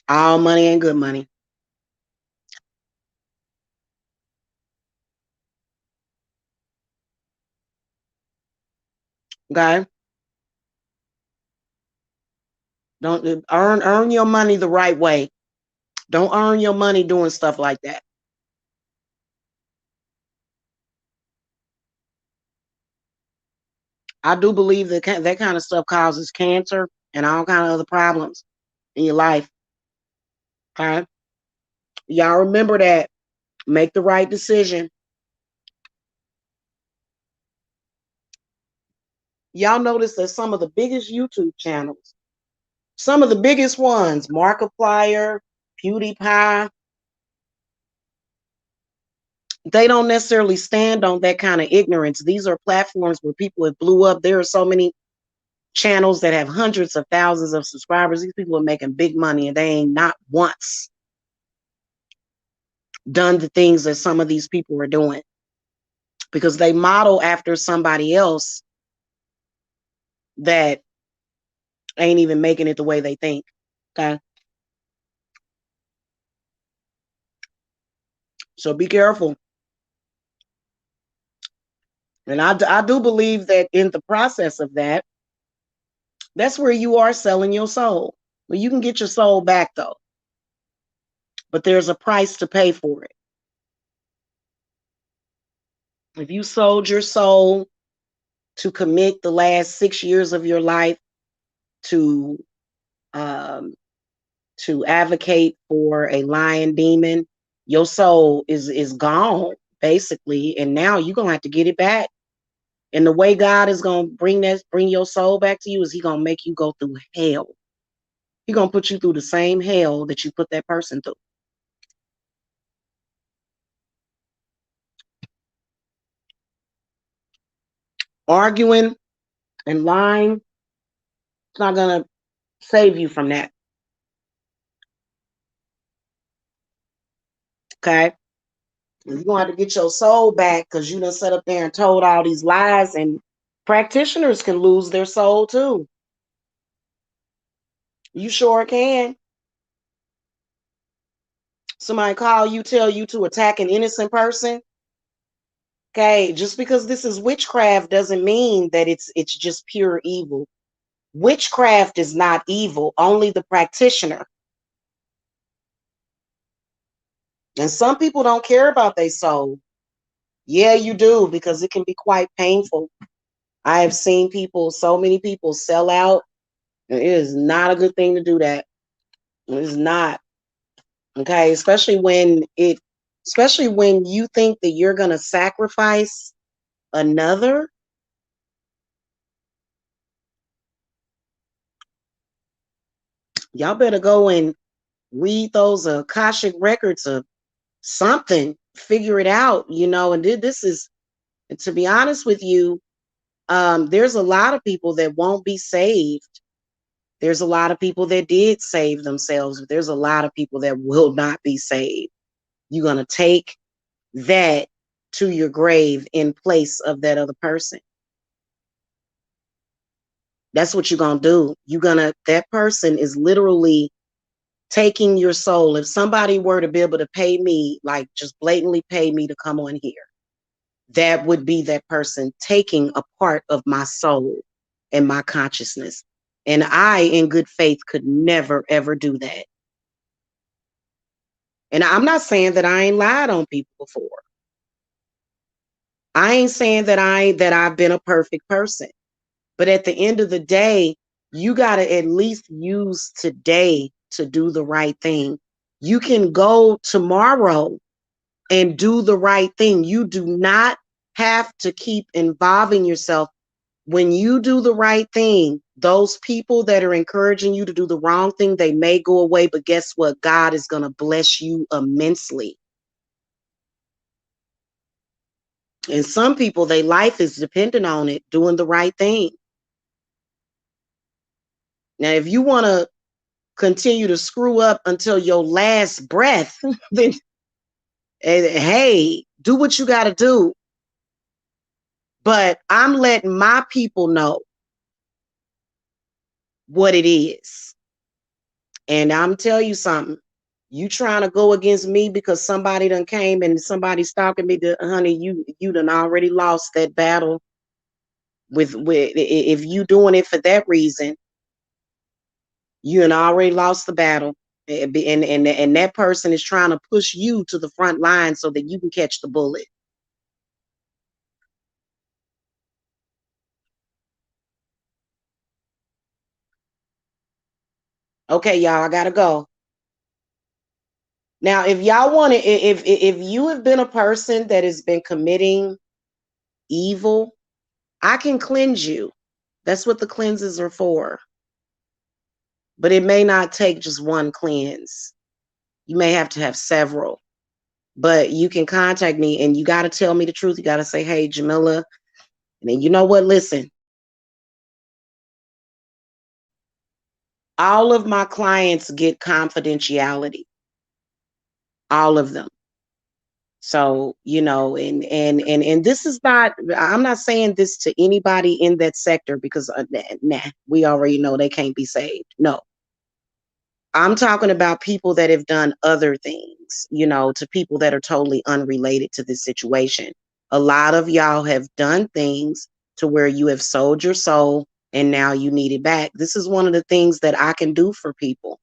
All money ain't good money. Okay? Don't earn your money the right way. Don't earn your money doing stuff like that. I do believe that kind of stuff causes cancer and all kind of other problems in your life. Okay? Y'all remember that. Make the right decision. Y'all notice that some of the biggest YouTube channels, some of the biggest ones, Markiplier, PewDiePie, they don't necessarily stand on that kind of ignorance. These are platforms where people have blew up. There are so many channels that have hundreds of thousands of subscribers. These people are making big money and they ain't not once done the things that some of these people are doing because they model after somebody else that ain't even making it the way they think. Okay. So be careful. And I do believe that in the process of that, That's where you are selling your soul. Well, you can get your soul back though, but there's a price to pay for it. If you sold your soul to commit the last 6 years of your life to um, to advocate for a lion demon, your soul is gone basically, and now you're gonna have to get it back. And the way God is gonna bring your soul back to you is He gonna make you go through hell. He gonna put you through the same hell that you put that person through. Arguing and lying, it's not gonna save you from that. Okay? You're gonna have to get your soul back because you done sat up there and told all these lies, and practitioners can lose their soul too. You sure can. Somebody call you, tell you to attack an innocent person. Okay, just because this is witchcraft doesn't mean that it's just pure evil. Witchcraft is not evil, only the practitioner. And some people don't care about their soul. Yeah, you do, because it can be quite painful. I have seen people, so many people sell out. And it is not a good thing to do that. It is not. Okay, especially when you think that you're gonna sacrifice another. Y'all better go and read those Akashic records of something, figure it out, and this is, to be honest with you, there's a lot of people that won't be saved. There's a lot of people that did save themselves, but there's a lot of people that will not be saved. You're going to take that to your grave in place of that other person. That's what you're going to do. That person is literally taking your soul. If somebody were to be able to pay me, like just blatantly pay me to come on here, that would be that person taking a part of my soul and my consciousness. And I, in good faith, could never, ever do that. And I'm not saying that I ain't lied on people before. I ain't saying that I've been a perfect person. But at the end of the day, you got to at least use today to do the right thing. You can go tomorrow and do the right thing. You do not have to keep involving yourself. When you do the right thing, those people that are encouraging you to do the wrong thing, they may go away, but guess what? God is going to bless you immensely. And some people, their life is dependent on it, doing the right thing. Now, if you want to continue to screw up until your last breath, then hey, do what you got to do. But I'm letting my people know what it is. And I'm telling you something. You trying to go against me because somebody done came and somebody stalking me, honey, you done already lost that battle. With if you doing it for that reason, you done already lost the battle. And that person is trying to push you to the front line so that you can catch the bullet. Okay, y'all, I gotta go. Now, if y'all want to, if you have been a person that has been committing evil, I can cleanse you. That's what the cleanses are for. But it may not take just one cleanse. You may have to have several. But you can contact me and you got to tell me the truth. You got to say, hey, Jamila. And then you know what? Listen, all of my clients get confidentiality. All of them. So, and this is not, I'm not saying this to anybody in that sector because we already know they can't be saved. No, I'm talking about people that have done other things, to people that are totally unrelated to this situation. A lot of y'all have done things to where you have sold your soul and now you need it back. This is one of the things that I can do for people.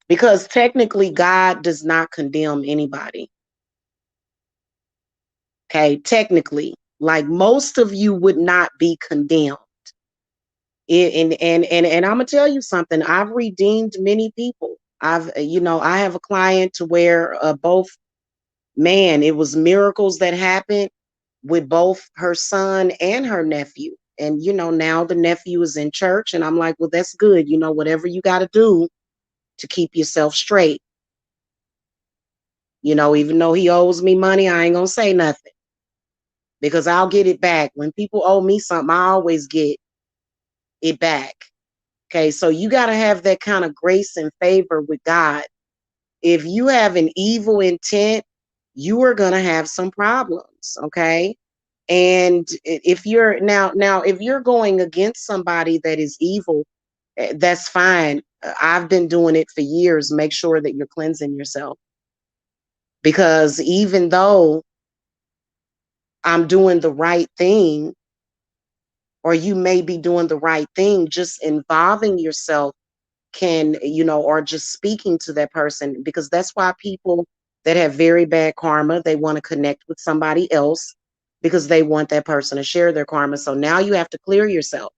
Because technically, God does not condemn anybody. Okay, technically, like most of you would not be condemned. And I'm gonna tell you something. I've redeemed many people. I have a client to where both, man, it was miracles that happened with both her son and her nephew. And now the nephew is in church, and I'm like, well, that's good. Whatever you got to do to keep yourself straight. Even though he owes me money, I ain't gonna say nothing because I'll get it back. When people owe me something, I always get it back. Okay, so you got to have that kind of grace and favor with God. If you have an evil intent, you are going to have some problems. Okay. And if you're now, if you're going against somebody that is evil, that's fine. I've been doing it for years. Make sure that you're cleansing yourself, because even though I'm doing the right thing, or you may be doing the right thing, just involving yourself can, or just speaking to that person, because that's why people that have very bad karma, they want to connect with somebody else because they want that person to share their karma. So now you have to clear yourself.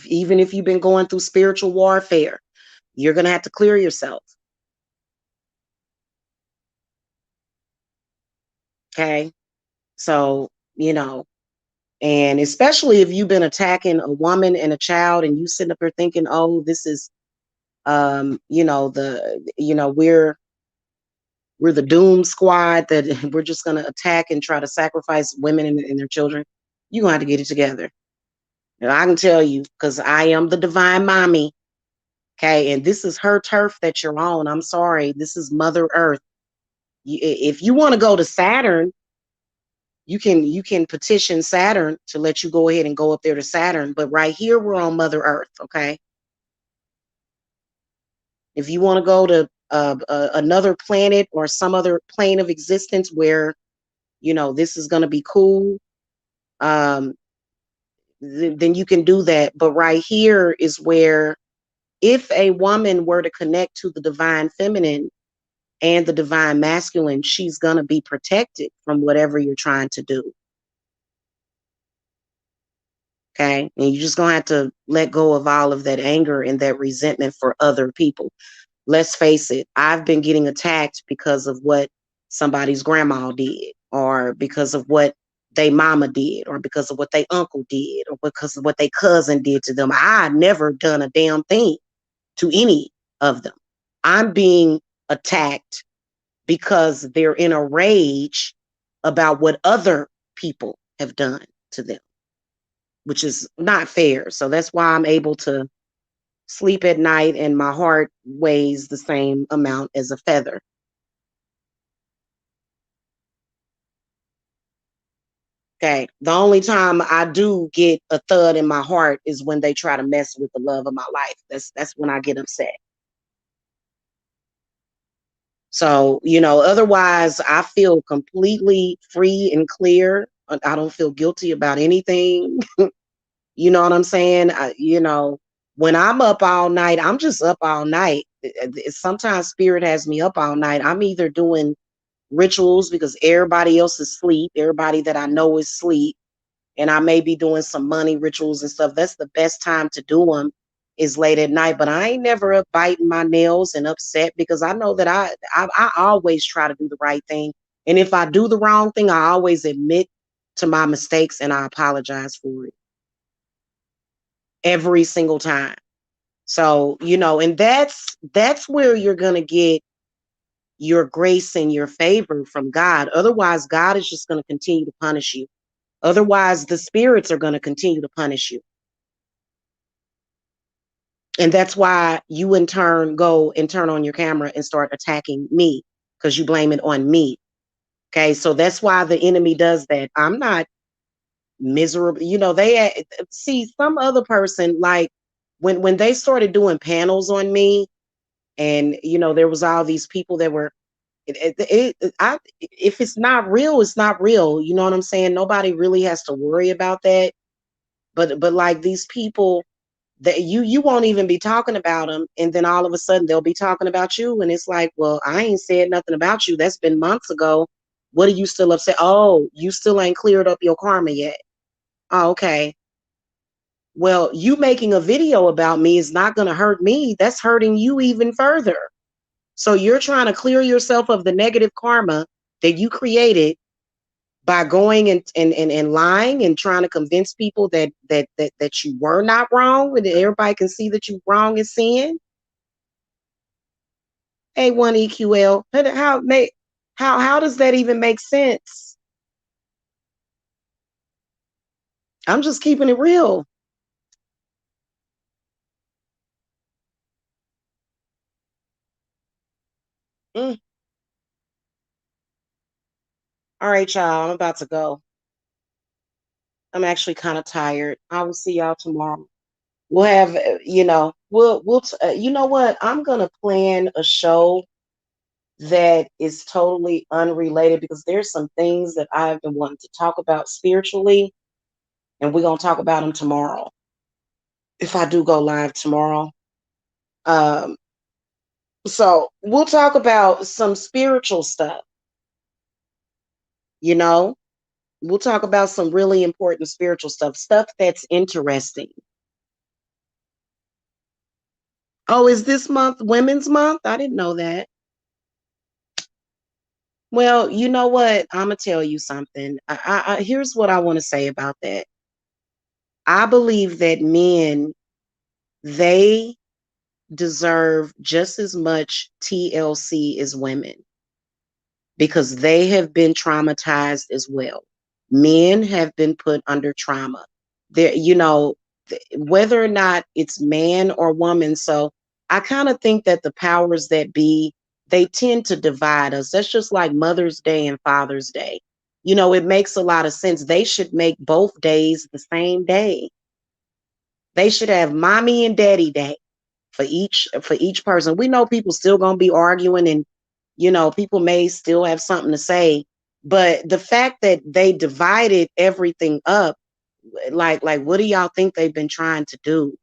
Even if you've been going through spiritual warfare, you're going to have to clear yourself. Okay. So, and especially if you've been attacking a woman and a child and you sitting up there thinking, oh, this is, we're the doom squad that we're just going to attack and try to sacrifice women and their children. You're going to have to get it together. And I can tell you, because I am the divine mommy. Okay. And this is her turf that you're on. I'm sorry. This is Mother Earth. If you want to go to Saturn, you can petition Saturn to let you go ahead and go up there to Saturn. But right here, we're on Mother Earth. Okay. If you want to go to another planet or some other plane of existence where this is going to be cool, um, then you can do that. But right here is where, if a woman were to connect to the divine feminine and the divine masculine, she's going to be protected from whatever you're trying to do. Okay. And you're just going to have to let go of all of that anger and that resentment for other people. Let's face it, I've been getting attacked because of what somebody's grandma did, or because of what they mama did, or because of what they uncle did, or because of what they cousin did to them. I never done a damn thing to any of them. I'm being attacked because they're in a rage about what other people have done to them, which is not fair. So that's why I'm able to sleep at night and my heart weighs the same amount as a feather. Okay. The only time I do get a thud in my heart is when they try to mess with the love of my life. That's when I get upset. So, otherwise I feel completely free and clear. I don't feel guilty about anything. You know what I'm saying? When I'm up all night, I'm just up all night. Sometimes spirit has me up all night. I'm either doing rituals because everybody else is asleep, everybody that I know is asleep, and I may be doing some money rituals and stuff. That's the best time to do them, is late at night. But I ain't never up biting my nails and upset, because I know that I always try to do the right thing. And if I do the wrong thing, I always admit to my mistakes and I apologize for it every single time. So, and that's where you're going to get your grace and your favor from God. Otherwise, God is just going to continue to punish you. Otherwise, the spirits are going to continue to punish you. And that's why you in turn go and turn on your camera and start attacking me, because you blame it on me. Okay. So that's why the enemy does that. I'm not miserable. They see some other person, like when they started doing panels on me, and there was all these people that were If it's not real, it's not real. You know what I'm saying? Nobody really has to worry about that. But like these people that you won't even be talking about them, and then all of a sudden they'll be talking about you, and it's like, well, I ain't said nothing about you. That's been months ago. What are you still upset? Oh, you still ain't cleared up your karma yet. Oh, okay. Well, you making a video about me is not going to hurt me. That's hurting you even further. So you're trying to clear yourself of the negative karma that you created by going and lying and trying to convince people that you were not wrong, and that everybody can see that you wrong and sin. A1 EQL. How does that even make sense? I'm just keeping it real. Mm. All right, y'all. I'm about to go. I'm actually kind of tired. I will see y'all tomorrow. We'll have, you know what? I'm gonna plan a show that is totally unrelated because there's some things that I've been wanting to talk about spiritually, and we're gonna talk about them tomorrow. If I do go live tomorrow, um, so we'll talk about some spiritual stuff. You know, we'll talk about some really important spiritual stuff that's interesting. Oh, is this month Women's Month? I didn't know that. Well, you know what? I'm gonna tell you something. Here's what I want to say about that. I believe that men, they deserve just as much TLC as women because they have been traumatized as well. Men have been put under trauma. There, whether or not it's man or woman. So I kind of think that the powers that be, they tend to divide us. That's just like Mother's Day and Father's Day. It makes a lot of sense. They should make both days the same day. They should have mommy and daddy day for each person. We know people still gonna be arguing, and people may still have something to say, but the fact that they divided everything up, like what do y'all think they've been trying to do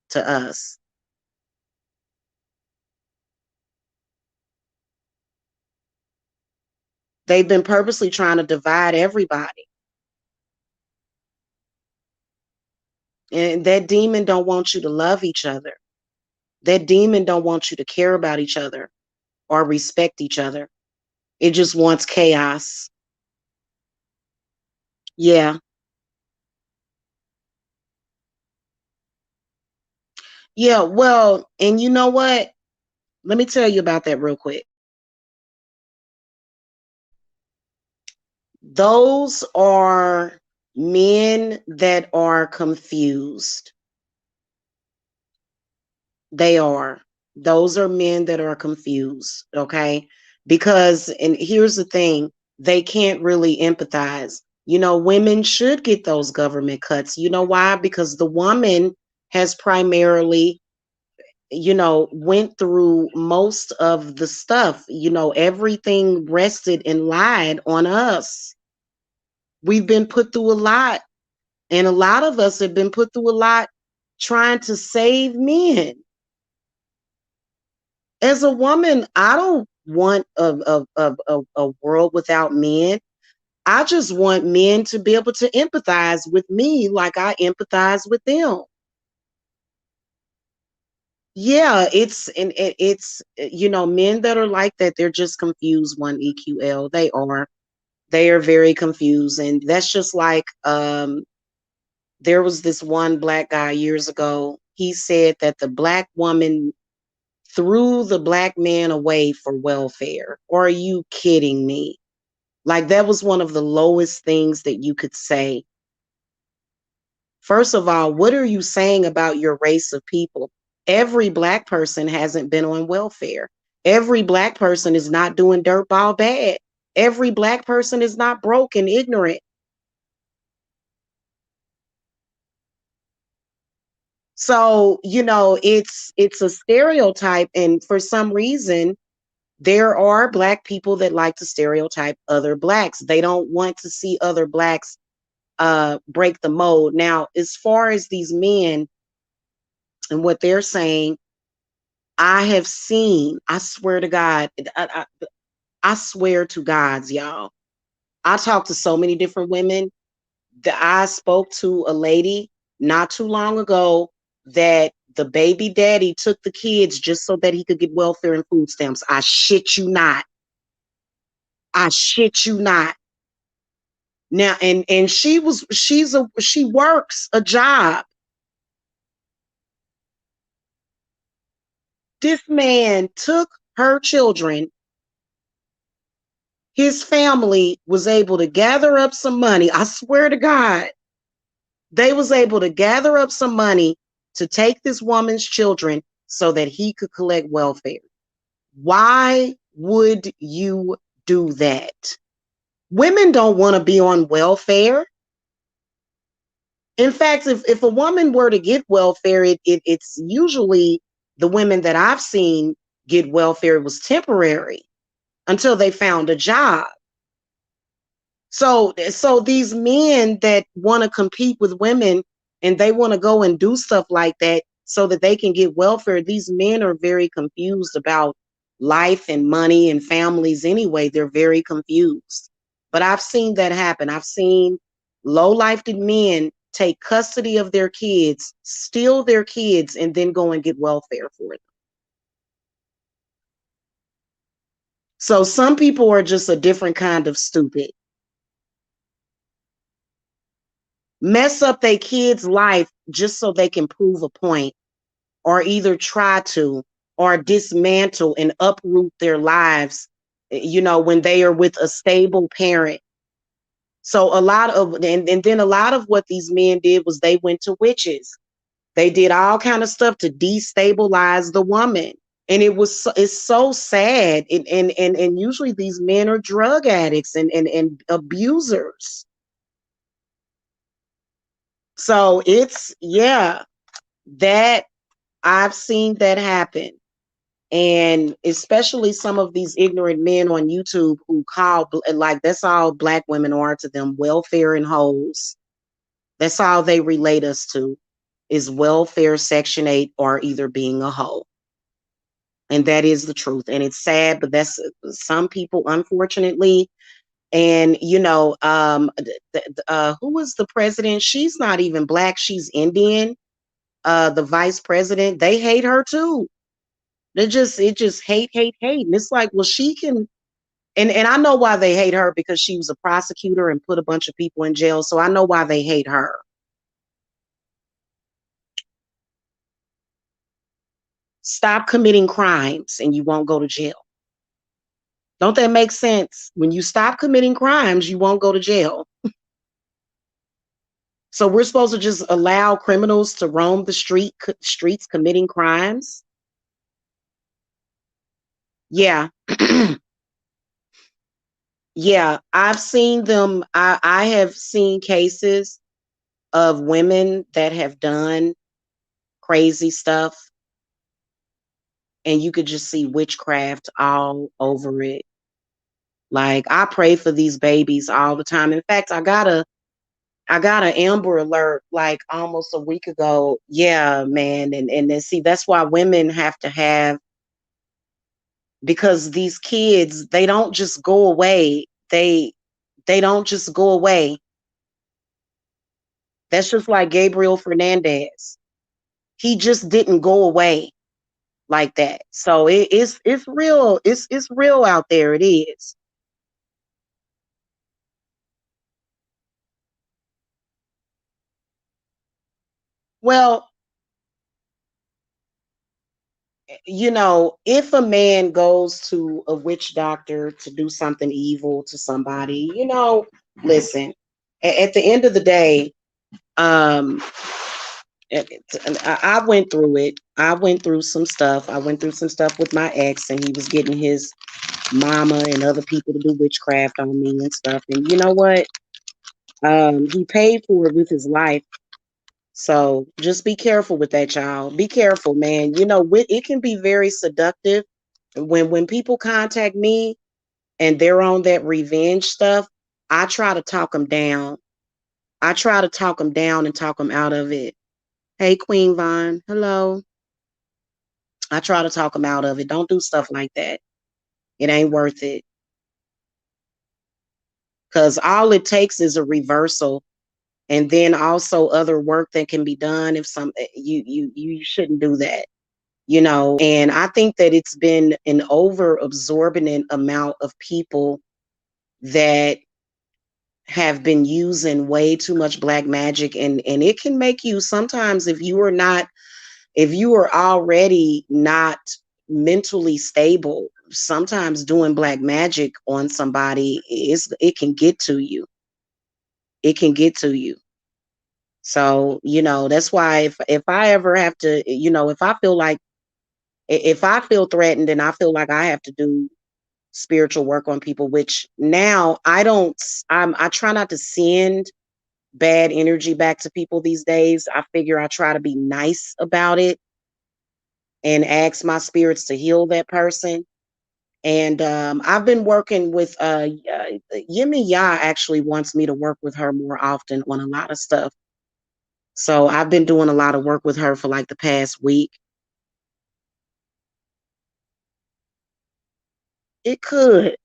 to us? They've been purposely trying to divide everybody. And that demon don't want you to love each other. That demon don't want you to care about each other or respect each other. It just wants chaos. Yeah. Yeah, well, and you know what? Let me tell you about that real quick. Those are men that are confused. They are. Those are men that are confused, okay? Because, and here's the thing, they can't really empathize. Women should get those government cuts. You know why? Because the woman has primarily, went through most of the stuff. Everything rested and lied on us. We've been put through a lot. And a lot of us have been put through a lot trying to save men. As a woman, I don't want a world without men. I just want men to be able to empathize with me like I empathize with them. Yeah, it's men that are like that, they're just confused, one EQL. They are. They are very confused. And that's just like there was this one black guy years ago. He said that the black woman threw the black man away for welfare. Or are you kidding me? Like, that was one of the lowest things that you could say. First of all, what are you saying about your race of people? Every black person hasn't been on welfare. Every black person is not doing dirtball bad. Every black person is not broke and ignorant. So, it's a stereotype, and for some reason, There are black people that like to stereotype other blacks. They don't want to see other blacks break the mold. Now, as far as these men and what they're saying, I have seen, I swear to God, I swear to God's, y'all. I talked to so many different women that I spoke to a lady not too long ago that the baby daddy took the kids just so that he could get welfare and food stamps. I shit you not. I shit you not. Now, and she works a job. This man took her children. His family was able to gather up some money. I swear to God, they was able to gather up some money to take this woman's children so that he could collect welfare. Why would you do that? Women don't want to be on welfare. In fact, if a woman were to get welfare, it's usually the women that I've seen get welfare, it was temporary until they found a job. So these men that want to compete with women and they want to go and do stuff like that so that they can get welfare, these men are very confused about life and money and families anyway. They're very confused. But I've seen that happen. I've seen low-lifed men take custody of their kids, steal their kids, and then go and get welfare for them. So some people are just a different kind of stupid. Mess up their kids' life just so they can prove a point, or either try to, or dismantle and uproot their lives, when they are with a stable parent. So a lot of, and then a lot of what these men did was they went to witches. They did all kind of stuff to destabilize the woman. And it's so sad. And usually these men are drug addicts and abusers. So it's, yeah, that I've seen that happen. And especially some of these ignorant men on YouTube who call, like, that's all black women are to them, welfare and hoes. That's all they relate us to, is welfare, Section 8, or either being a hoe. And that is the truth. And it's sad, but that's some people, unfortunately. And, who was the president? She's not even black. She's Indian. The vice president, they hate her too. It just hate, hate, hate. And it's like, well, she can, and I know why they hate her, because she was a prosecutor and put a bunch of people in jail. So I know why they hate her. Stop committing crimes and you won't go to jail. Don't that make sense? When you stop committing crimes, you won't go to jail. So we're supposed to just allow criminals to roam the streets committing crimes? Yeah. Yeah, I've seen them. I have seen cases of women that have done crazy stuff, and you could just see witchcraft all over it. Like, I pray for these babies all the time. In fact, I got an Amber Alert like almost a week ago. Yeah, man. And then see, that's why women have to have, because these kids, they don't just go away. They don't just go away. That's just like Gabriel Fernandez. He just didn't go away like that. So it's real. It's real out there. It is. Well, if a man goes to a witch doctor to do something evil to somebody, listen, at the end of the day, um, I went through it. I went through some stuff. I went through some stuff with my ex, and he was getting his mama and other people to do witchcraft on me and stuff. And you know what? He paid for it with his life. So just be careful with that, child. Be careful, man. It can be very seductive. When people contact me and they're on that revenge stuff, I try to talk them down. I try to talk them down and talk them out of it. Hey, Queen Vine, hello. I try to talk them out of it. Don't do stuff like that. It ain't worth it. Because all it takes is a reversal, and then also other work that can be done. If some you shouldn't do that, And I think that it's been an over absorbent amount of people that have been using way too much black magic, and it can make you sometimes, if you are already not mentally stable, sometimes doing black magic on somebody it can get to you. It can get to you. So, that's why if I ever have to, if I feel threatened and I feel like I have to do spiritual work on people, which now I try not to send bad energy back to people these days. I figure I try to be nice about it and ask my spirits to heal that person. And I've been working with Yemi Ya actually wants me to work with her more often on a lot of stuff. So I've been doing a lot of work with her for like the past week. It could.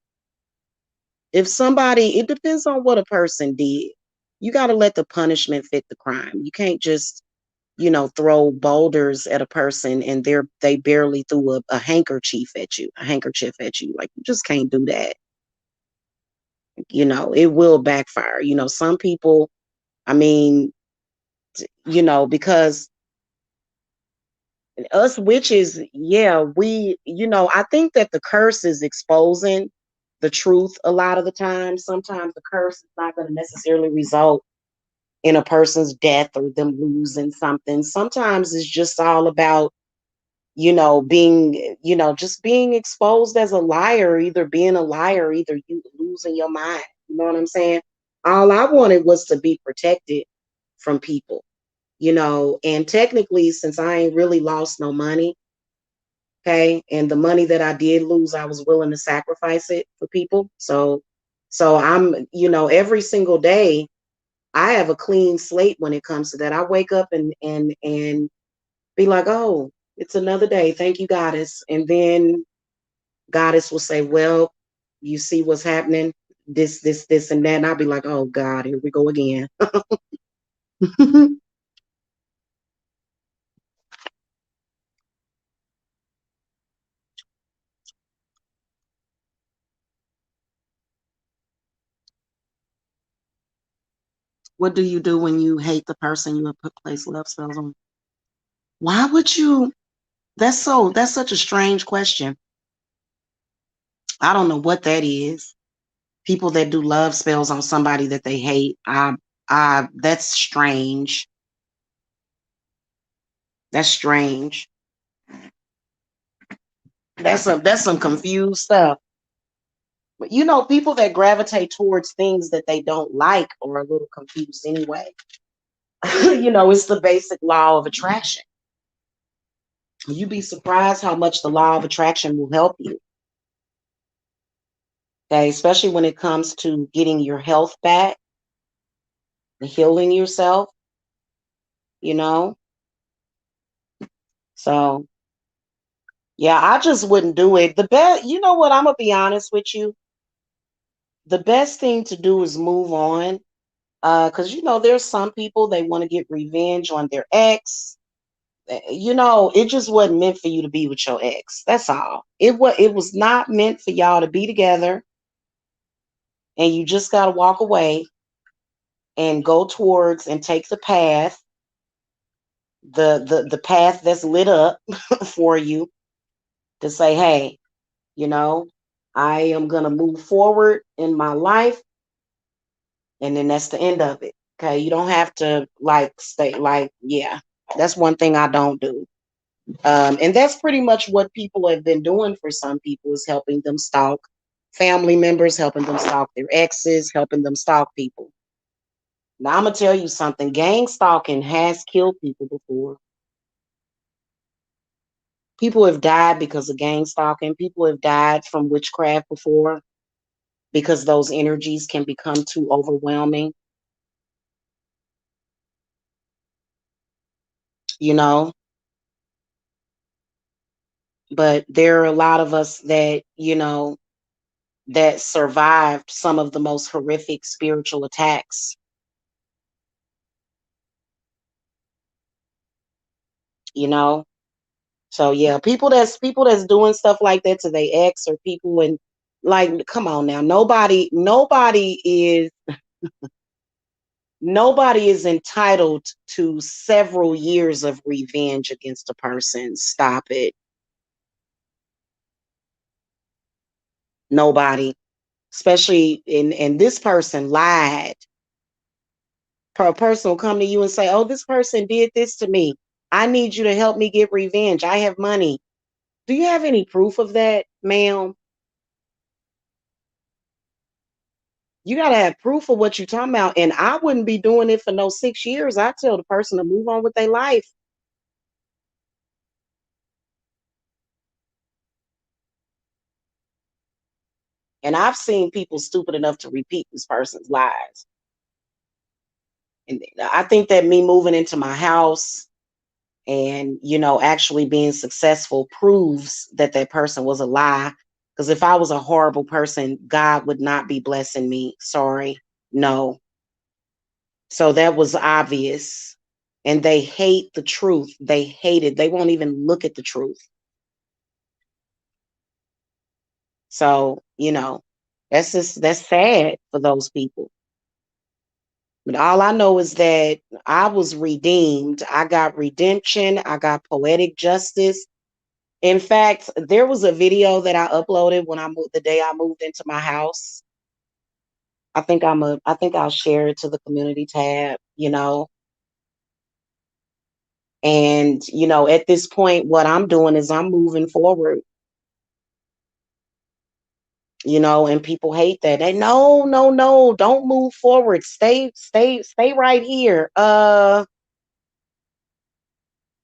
If somebody, it depends on what a person did. You got to let the punishment fit the crime. You can't just, throw boulders at a person and they barely threw a handkerchief at you. Like, you just can't do that. It will backfire. Some people, I mean, because us witches, yeah, I think that the curse is exposing the truth a lot of the time. Sometimes the curse is not going to necessarily result in a person's death or them losing something. Sometimes it's just all about, just being exposed as a liar, either being a liar, either you losing your mind. You know what I'm saying? All I wanted was to be protected from people, and technically, since I ain't really lost no money, okay, and the money that I did lose, I was willing to sacrifice it for people. So I'm, every single day I have a clean slate when it comes to that. I wake up and be like, oh, it's another day. Thank you, Goddess. And then Goddess will say, well, you see what's happening, this, and that. And I'll be like, oh God, here we go again. What do you do when you hate the person you have put place love spells on? Why would you? That's such a strange question. I don't know what that is. People that do love spells on somebody that they hate. That's strange. That's strange. That's some confused stuff. But people that gravitate towards things that they don't like are a little confused anyway. It's the basic law of attraction. You'd be surprised how much the law of attraction will help you. Okay, especially when it comes to getting your health back, healing yourself, you know. So yeah, I just wouldn't do it. The best, you know what? I'm gonna be honest with you. The best thing to do is move on. Because there's some people they want to get revenge on their ex. It just wasn't meant for you to be with your ex. That's all. It was not meant for y'all to be together, and you just gotta walk away and go towards and take the path, the path that's lit up for you to say, hey, you know, I am gonna move forward in my life, and then that's the end of it. Okay, you don't have to like stay like, yeah. That's one thing I don't do. And that's pretty much what people have been doing for some people, is helping them stalk family members, helping them stalk their exes, helping them stalk people. Now, I'm going to tell you something. Gang stalking has killed people before. People have died because of gang stalking. People have died from witchcraft before because those energies can become too overwhelming, you know. But there are a lot of us that, that survived some of the most horrific spiritual attacks, you know. So yeah, people that's doing stuff like that to their ex or people, and like, come on now, nobody is entitled to several years of revenge against a person. Stop it. Nobody. Especially and this person lied. A person will come to you and say, "Oh, this person did this to me. I need you to help me get revenge. I have money." Do you have any proof of that, ma'am? You got to have proof of what you're talking about. And I wouldn't be doing it for no 6 years. I tell the person to move on with their life. And I've seen people stupid enough to repeat this person's lies. And I think that me moving into my house and, actually being successful proves that that person was a lie. Because if I was a horrible person, God would not be blessing me. Sorry. No. So that was obvious. And they hate the truth. They hate it. They won't even look at the truth. So, that's sad for those people. But all I know is that I was redeemed. I got redemption. I got poetic justice. In fact, there was a video that I uploaded when I moved the day I moved into my house. I think I'll share it to the community tab. And at this point, what I'm doing is I'm moving forward, and people hate that. They no, no, no, don't move forward. Stay right here.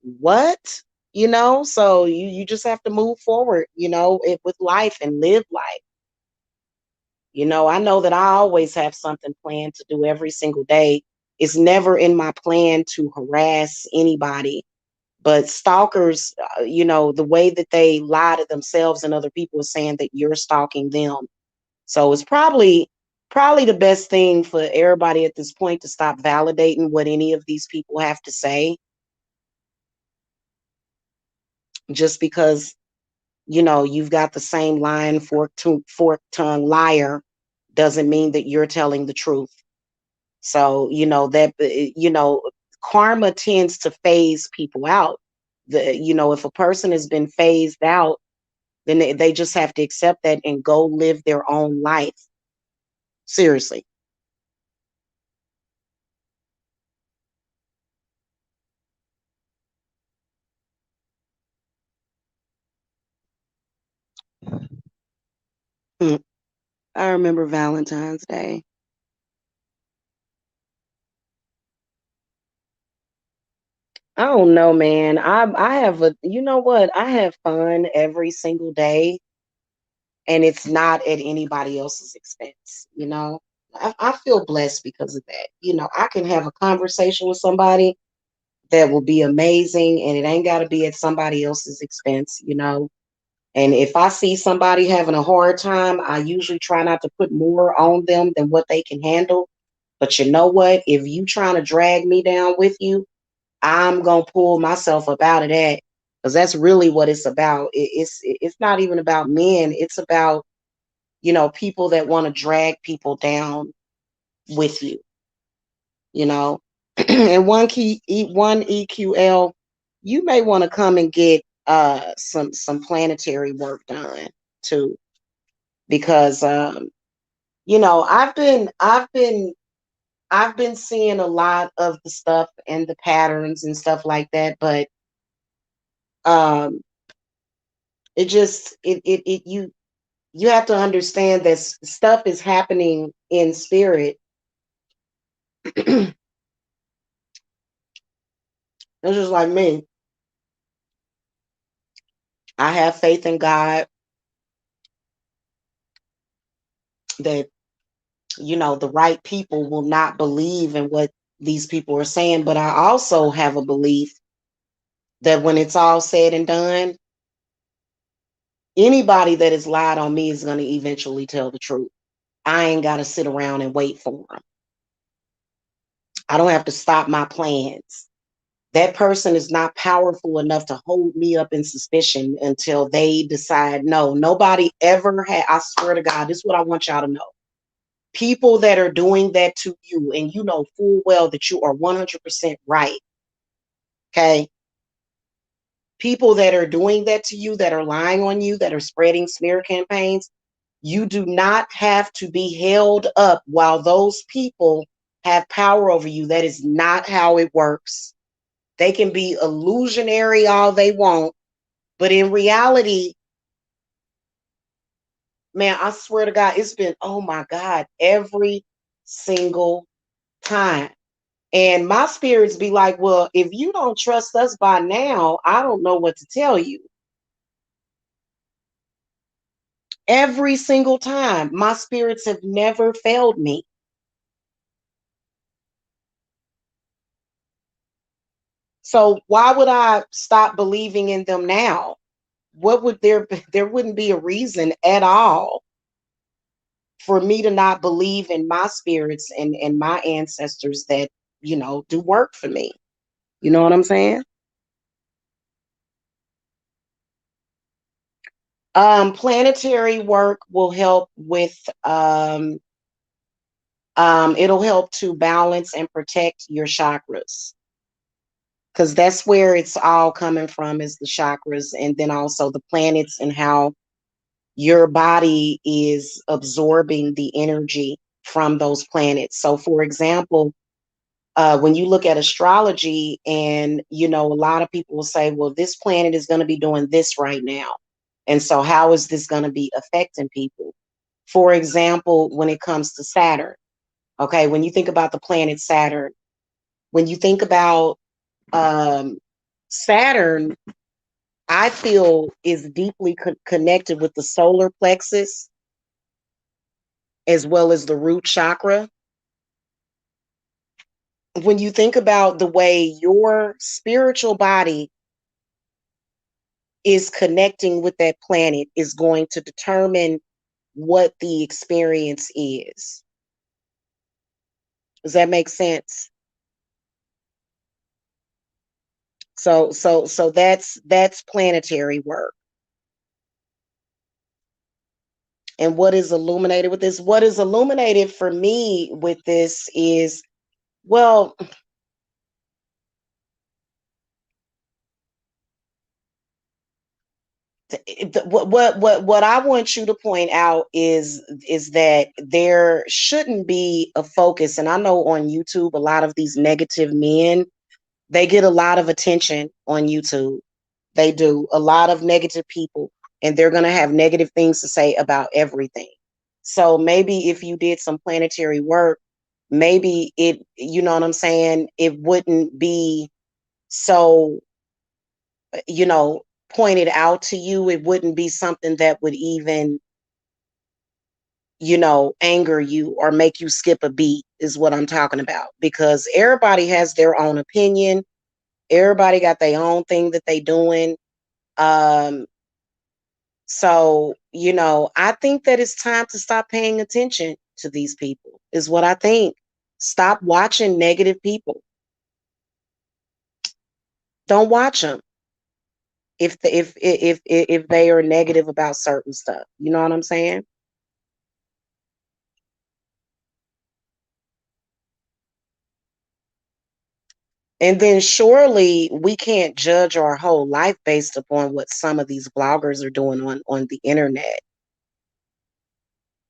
What? So you just have to move forward, with life and live life. I know that I always have something planned to do every single day. It's never in my plan to harass anybody. But stalkers, the way that they lie to themselves and other people is saying that you're stalking them. So it's probably the best thing for everybody at this point to stop validating what any of these people have to say, just because you've got the same lying fork tongue liar doesn't mean that you're telling the truth. So that karma tends to phase people out. If a person has been phased out, then they just have to accept that and go live their own life. Seriously. Hmm. I remember Valentine's Day. I don't know, man. I have you know what? I have fun every single day, and it's not at anybody else's expense. I feel blessed because of that. I can have a conversation with somebody that will be amazing, and it ain't got to be at somebody else's expense. And if I see somebody having a hard time, I usually try not to put more on them than what they can handle. But you know what? If you trying to drag me down with you, I'm gonna pull myself up out of that, because that's really what it's about. It's not even about men. It's about people that want to drag people down with you. You know, and one EQL, you may want to come and get some planetary work done too, because I've been seeing a lot of the stuff and the patterns and stuff like that, but um it just it you have to understand that stuff is happening in spirit. It's just like me. I have faith in God that, the right people will not believe in what these people are saying. But I also have a belief that when it's all said and done, anybody that has lied on me is going to eventually tell the truth. I ain't got to sit around and wait for them. I don't have to stop my plans. That person is not powerful enough to hold me up in suspicion until they decide, no, nobody ever had. I swear to God, this is what I want y'all to know. People that are doing that to you, and you know full well that you are 100% right. Okay. People that are doing that to you, that are lying on you, that are spreading smear campaigns, you do not have to be held up while those people have power over you. That is not how it works. They can be illusionary all they want, but in reality, man, I swear to God, it's been, oh my God, every single time. And my spirits be like, well, if you don't trust us by now, I don't know what to tell you. Every single time, my spirits have never failed me. So why would I stop believing in them now? What would there wouldn't be a reason at all for me to not believe in my spirits and my ancestors that, do work for me. You know what I'm saying? Planetary work will help with it'll help to balance and protect your chakras, because that's where it's all coming from, is the chakras, and then also the planets and how your body is absorbing the energy from those planets. So for example, when you look at astrology, and a lot of people will say, well, this planet is going to be doing this right now, and so how is this going to be affecting people? For example, when it comes to Saturn, okay, when you think about the planet Saturn, when you think about um, Saturn, I feel is deeply connected with the solar plexus as well as the root chakra. When you think about the way your spiritual body is connecting with that planet, is going to determine what the experience is. Does that make sense? So that's planetary work. And what is illuminated with this? What is illuminated for me with this is, well, what I want you to point out is that there shouldn't be a focus. And I know on YouTube, a lot of these negative men, they get a lot of attention on YouTube. They do. A lot of negative people, and they're going to have negative things to say about everything. So maybe if you did some planetary work, maybe it, you know what I'm saying, it wouldn't be so, you know, pointed out to you. It wouldn't be something that would even, anger you or make you skip a beat, is what I'm talking about. Because everybody has their own opinion. Everybody got their own thing that they doing. Um, So, I think that it's time to stop paying attention to these people, is what I think. Stop watching negative people. Don't watch them if they are negative about certain stuff. You know what I'm saying? And then surely we can't judge our whole life based upon what some of these bloggers are doing on the internet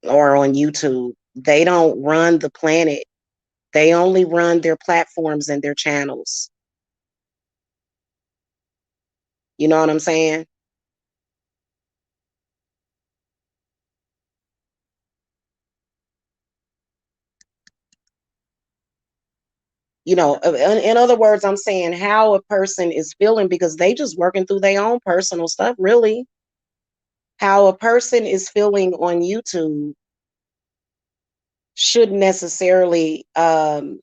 or on YouTube. They don't run the planet. They only run their platforms and their channels. You know what I'm saying? In other words, I'm saying how a person is feeling because they just working through their own personal stuff, really. How a person is feeling on YouTube shouldn't necessarily cause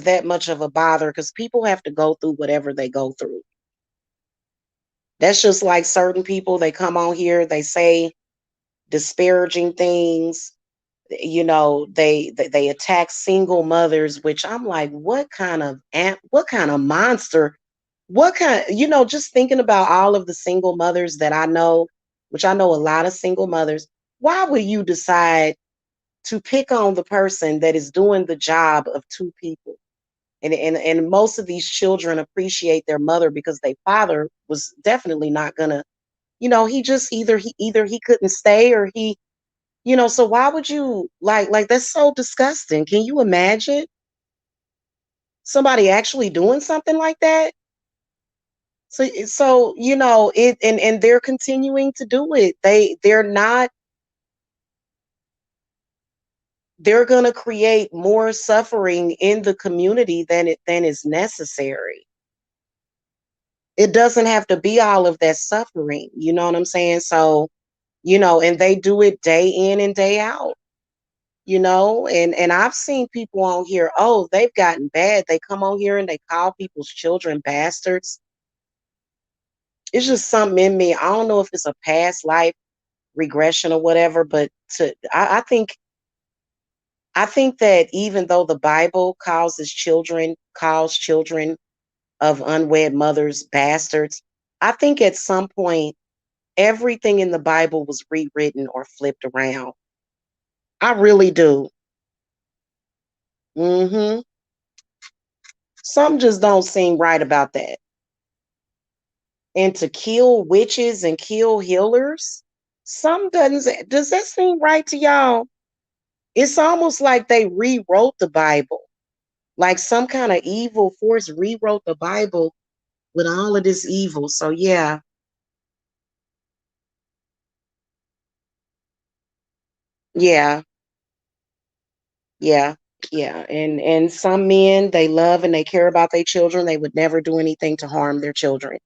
that much of a bother because people have to go through whatever they go through. That's just like certain people, they come on here, they say disparaging things, they attack single mothers, which I'm like, what kind of what kind of monster, what kind, just thinking about all of the single mothers that I know, which I know a lot of single mothers. Why would you decide to pick on the person that is doing the job of two people? And most of these children appreciate their mother because their father was definitely not gonna, he just either he couldn't stay or so why would you like that's so disgusting. Can you imagine somebody actually doing something like that? So it, and they're continuing to do it. They're not, they're going to create more suffering in the community than is necessary. It doesn't have to be all of that suffering, you know what I'm saying? So, and they do it day in and day out. And I've seen people on here, oh, they've gotten bad, they come on here and they call people's children bastards. It's just something in me, I don't know if it's a past life regression or whatever, but I think that even though the Bible calls children of unwed mothers bastards, I think at some point everything in the Bible was rewritten or flipped around. I really do. Mhm. Some just don't seem right about that. And to kill witches and kill healers, some does that seem right to y'all? It's almost like they rewrote the Bible. Like some kind of evil force rewrote the Bible with all of this evil. So yeah, yeah, yeah, yeah. And some men, they love and they care about their children. They would never do anything to harm their children.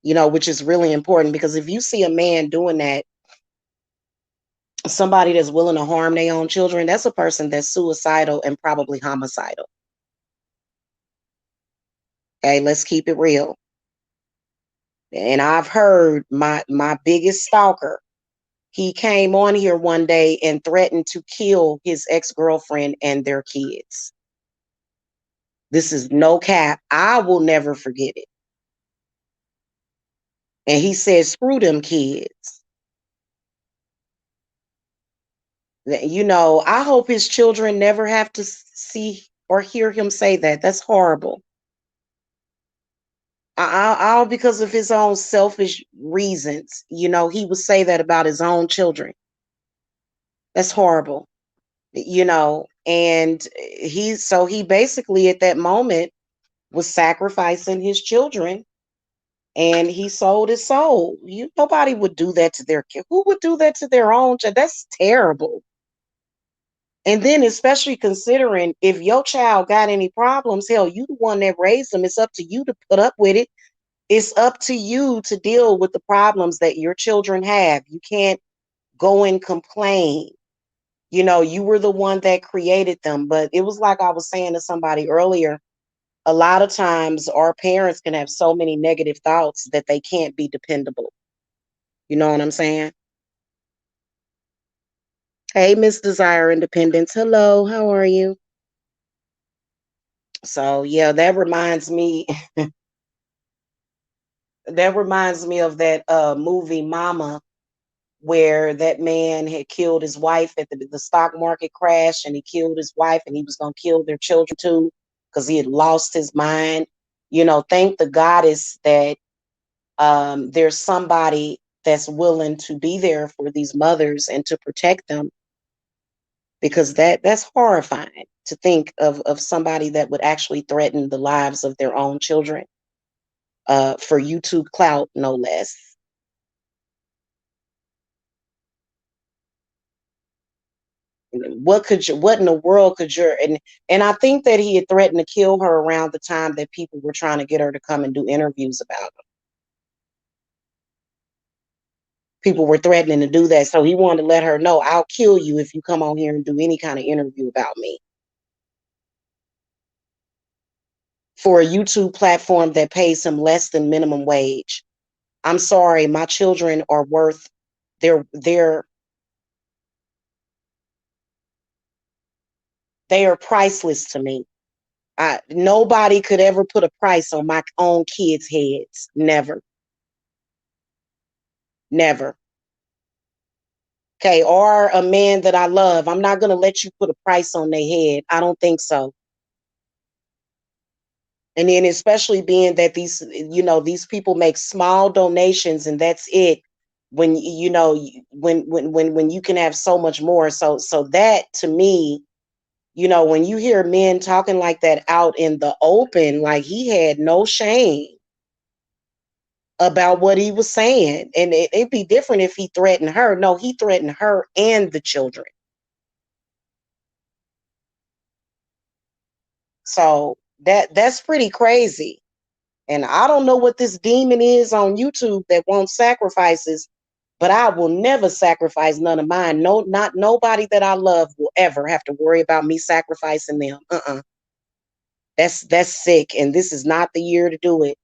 Which is really important because if you see a man doing that, somebody that's willing to harm their own children, that's a person that's suicidal and probably homicidal. Okay, let's keep it real. And I've heard my biggest stalker, he came on here one day and threatened to kill his ex-girlfriend and their kids. This is no cap. I will never forget it. And he said, screw them kids. I hope his children never have to see or hear him say that. That's horrible. All because of his own selfish reasons. He would say that about his own children. That's horrible. And he basically at that moment was sacrificing his children and he sold his soul. Nobody would do that to their kid. Who would do that to their own child? That's terrible. And then especially considering if your child got any problems, hell, you the one that raised them. It's up to you to put up with it. It's up to you to deal with the problems that your children have. You can't go and complain. You were the one that created them. But it was like I was saying to somebody earlier, a lot of times our parents can have so many negative thoughts that they can't be dependable. You know what I'm saying? Hey, Miss Desire Independence. Hello, how are you? So yeah, that reminds me of that movie Mama, where that man had killed his wife at the stock market crash, and he killed his wife and he was going to kill their children too because he had lost his mind. Thank the goddess that there's somebody that's willing to be there for these mothers and to protect them, because that's horrifying to think of somebody that would actually threaten the lives of their own children for YouTube clout, no less. What in the world could your, and I think that he had threatened to kill her around the time that people were trying to get her to come and do interviews about him. People were threatening to do that. So he wanted to let her know, I'll kill you if you come on here and do any kind of interview about me. For a YouTube platform that pays him less than minimum wage. I'm sorry, my children are worth they're they are priceless to me. Nobody could ever put a price on my own kids' heads. Never. Never. Okay, or a man that I love. I'm not gonna let you put a price on their head. I don't think so. And then especially being that these people make small donations and that's it. When when you can have so much more. So that to me, when you hear men talking like that out in the open, like he had no shame about what he was saying. And it'd be different if he threatened her. No, he threatened her and the children. So that's pretty crazy. And I don't know what this demon is on YouTube that wants sacrifices, but I will never sacrifice none of mine. No, not nobody that I love will ever have to worry about me sacrificing them. That's sick. And this is not the year to do it.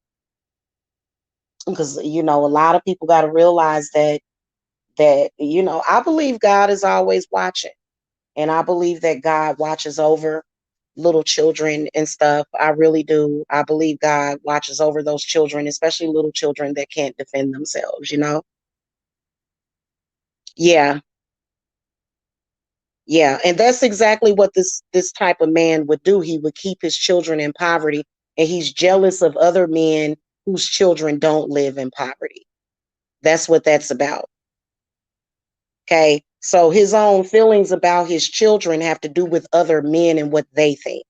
Because a lot of people got to realize that I believe God is always watching. And I believe that God watches over little children and stuff. I really do. I believe God watches over those children, especially little children that can't defend themselves. Yeah. Yeah. And that's exactly what this type of man would do. He would keep his children in poverty, and he's jealous of other men whose children don't live in poverty. That's what that's about. Okay. So his own feelings about his children have to do with other men and what they think.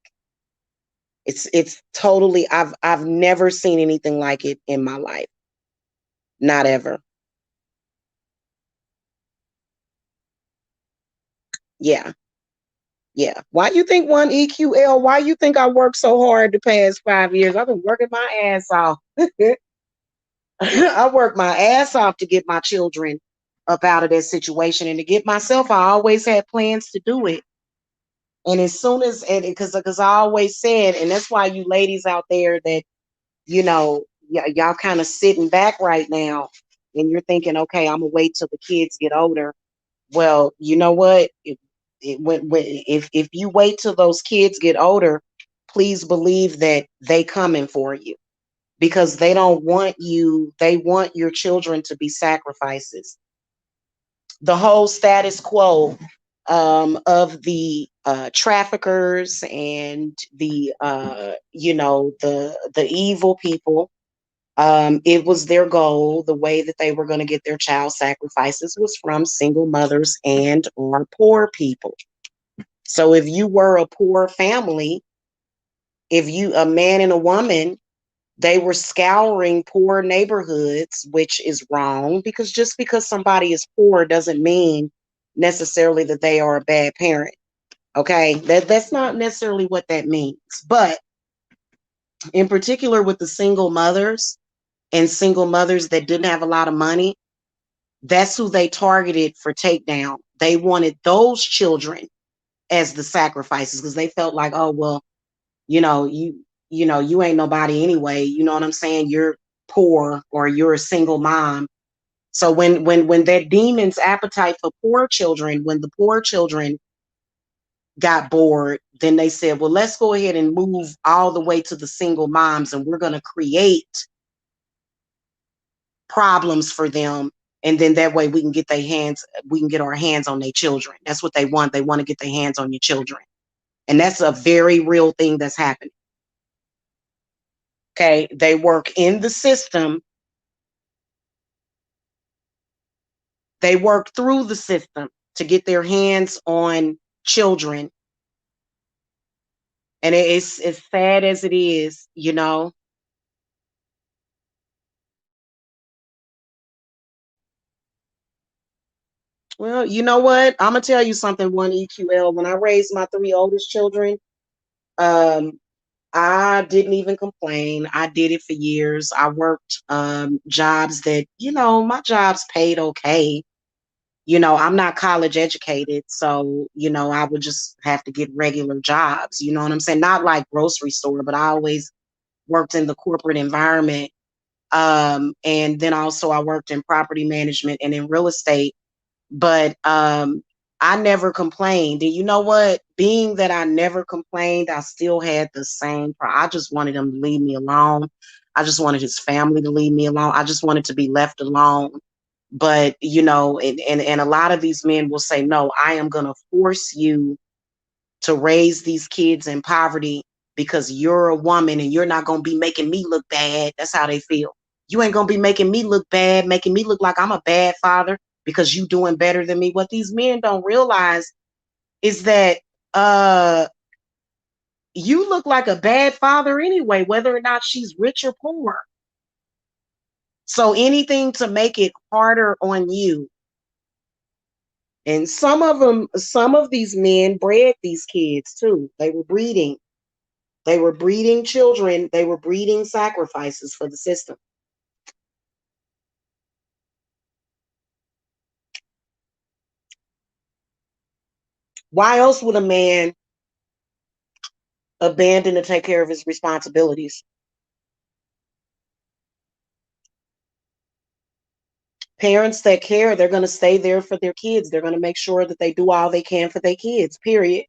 It's totally, I've never seen anything like it in my life. Not ever. Yeah. Yeah. Why you think one EQL? Why you think I worked so hard the past 5 years? I've been working my ass off. I worked my ass off to get my children up out of that situation, and to get myself, I always had plans to do it. And as soon as, and because I always said, and that's why you ladies out there that, y'all kind of sitting back right now and you're thinking, okay, I'm gonna wait till the kids get older. Well, you know what? If you wait till those kids get older, please believe that they coming for you, because they don't want you. They want your children to be sacrifices. The whole status quo of the traffickers and the evil people. It was their goal. The way that they were going to get their child sacrifices was from single mothers and or poor people. So if you were a poor family, if you a man and a woman, they were scouring poor neighborhoods, which is wrong, because just because somebody is poor doesn't mean necessarily that they are a bad parent. Okay, that's not necessarily what that means. But in particular with the single mothers and single mothers that didn't have a lot of money, that's who they targeted for takedown. They wanted those children as the sacrifices, because they felt like, oh well, you know, you ain't nobody anyway. You know what I'm saying? You're poor, or you're a single mom. So when that demon's appetite for poor children, when the poor children got bored, then they said, well, let's go ahead and move all the way to the single moms, and we're going to create problems for them. And then that way we can get our hands on their children. That's what they want. They want to get their hands on your children. And that's a very real thing that's happening. Okay. They work in the system. They work through the system to get their hands on children. And it's as sad as it is, Well, you know what? I'm gonna tell you something. One EQL. When I raised my three oldest children, um, I didn't even complain. I did it for years. I worked jobs that, my jobs paid okay. I'm not college educated, so, I would just have to get regular jobs. You know what I'm saying? Not like grocery store, but I always worked in the corporate environment. And then also I worked in property management and in real estate, but I never complained. And you know what? Being that I never complained, I still had the same. I just wanted him to leave me alone. I just wanted his family to leave me alone. I just wanted to be left alone. But and a lot of these men will say, no, I am going to force you to raise these kids in poverty because you're a woman and you're not going to be making me look bad. That's how they feel. You ain't going to be making me look bad, making me look like I'm a bad father because you doing better than me. What these men don't realize is that you look like a bad father anyway, whether or not she's rich or poor. So anything to make it harder on you. And some of these men bred these kids too. They were breeding. They were breeding children. They were breeding sacrifices for the system. Why else would a man abandon to take care of his responsibilities? Parents that care, they're going to stay there for their kids. They're going to make sure that they do all they can for their kids, period.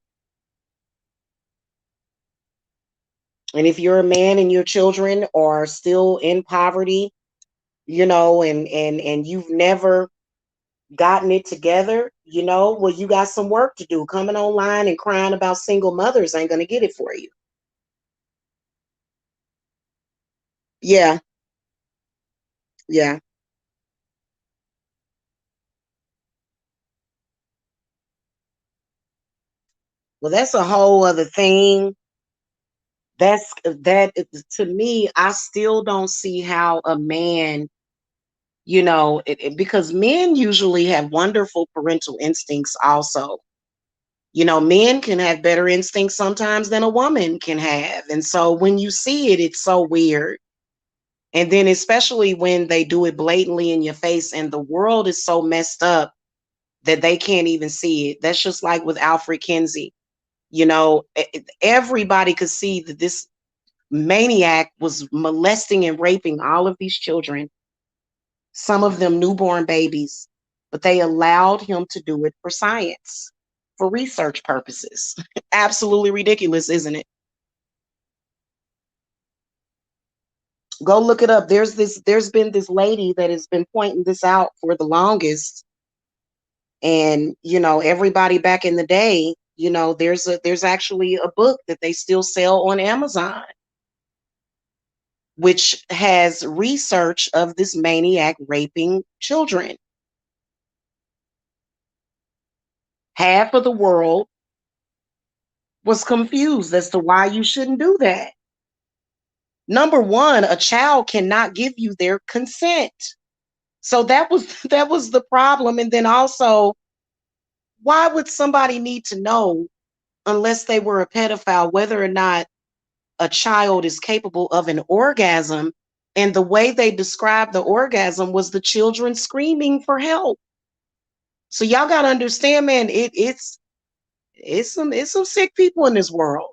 And if you're a man and your children are still in poverty, and you've never gotten it together, well, you got some work to do. Coming online and crying about single mothers ain't going to get it for you. Yeah, yeah. Well, that's a whole other thing. That to me, I still don't see how a man, because men usually have wonderful parental instincts also. Men can have better instincts sometimes than a woman can have. And so when you see it, it's so weird. And then especially when they do it blatantly in your face and the world is so messed up that they can't even see it. That's just like with Alfred Kinsey. Everybody could see that this maniac was molesting and raping all of these children, some of them newborn babies, but they allowed him to do it for science, for research purposes. Absolutely ridiculous, isn't it? Go look it up. There's been this lady that has been pointing this out for the longest. And, everybody back in the day, there's actually a book that they still sell on Amazon, which has research of this maniac raping children. Half of the world was confused as to why you shouldn't do that. Number one, a child cannot give you their consent. So that was that was the problem. And then also, why would somebody need to know unless they were a pedophile whether or not a child is capable of an orgasm? And the way they described the orgasm was the children screaming for help. So y'all gotta understand, man, it's some sick people in this world.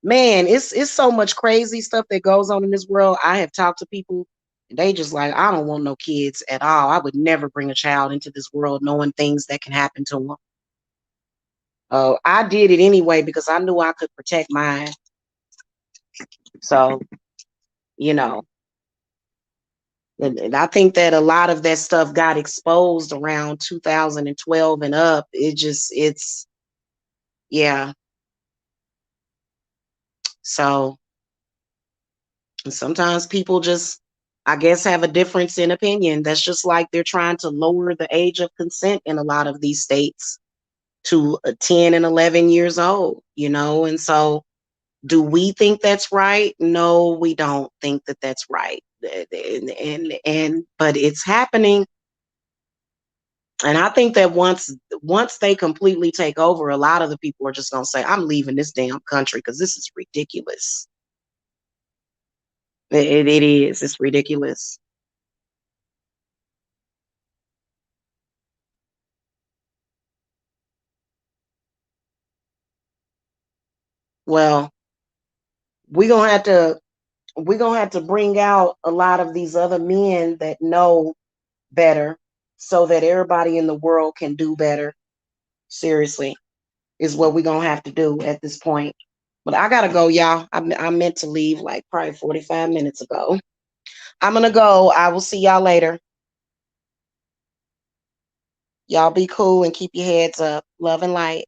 Man, it's so much crazy stuff that goes on in this world. I have talked to people, and they just like, I don't want no kids at all. I would never bring a child into this world knowing things that can happen to them. I did it anyway because I knew I could protect mine. So, you know, and I think that a lot of that stuff got exposed around 2012 and up. Yeah. So sometimes people just, I guess, have a difference in opinion. That's just like they're trying to lower the age of consent in a lot of these states to 10 and 11 years old, and so Do we think that's right? No, we don't think that that's right. And but it's happening. And I think that once they completely take over, a lot of the people are just gonna say, "I'm leaving this damn country because this is ridiculous." It is. It's ridiculous. Well, we're gonna have to bring out a lot of these other men that know better, so that everybody in the world can do better. Seriously, is what we're gonna have to do at this point. But I gotta go, y'all. I meant to leave like probably 45 minutes ago. I'm gonna go. I will see y'all later. Y'all be cool and keep your heads up. Love and light.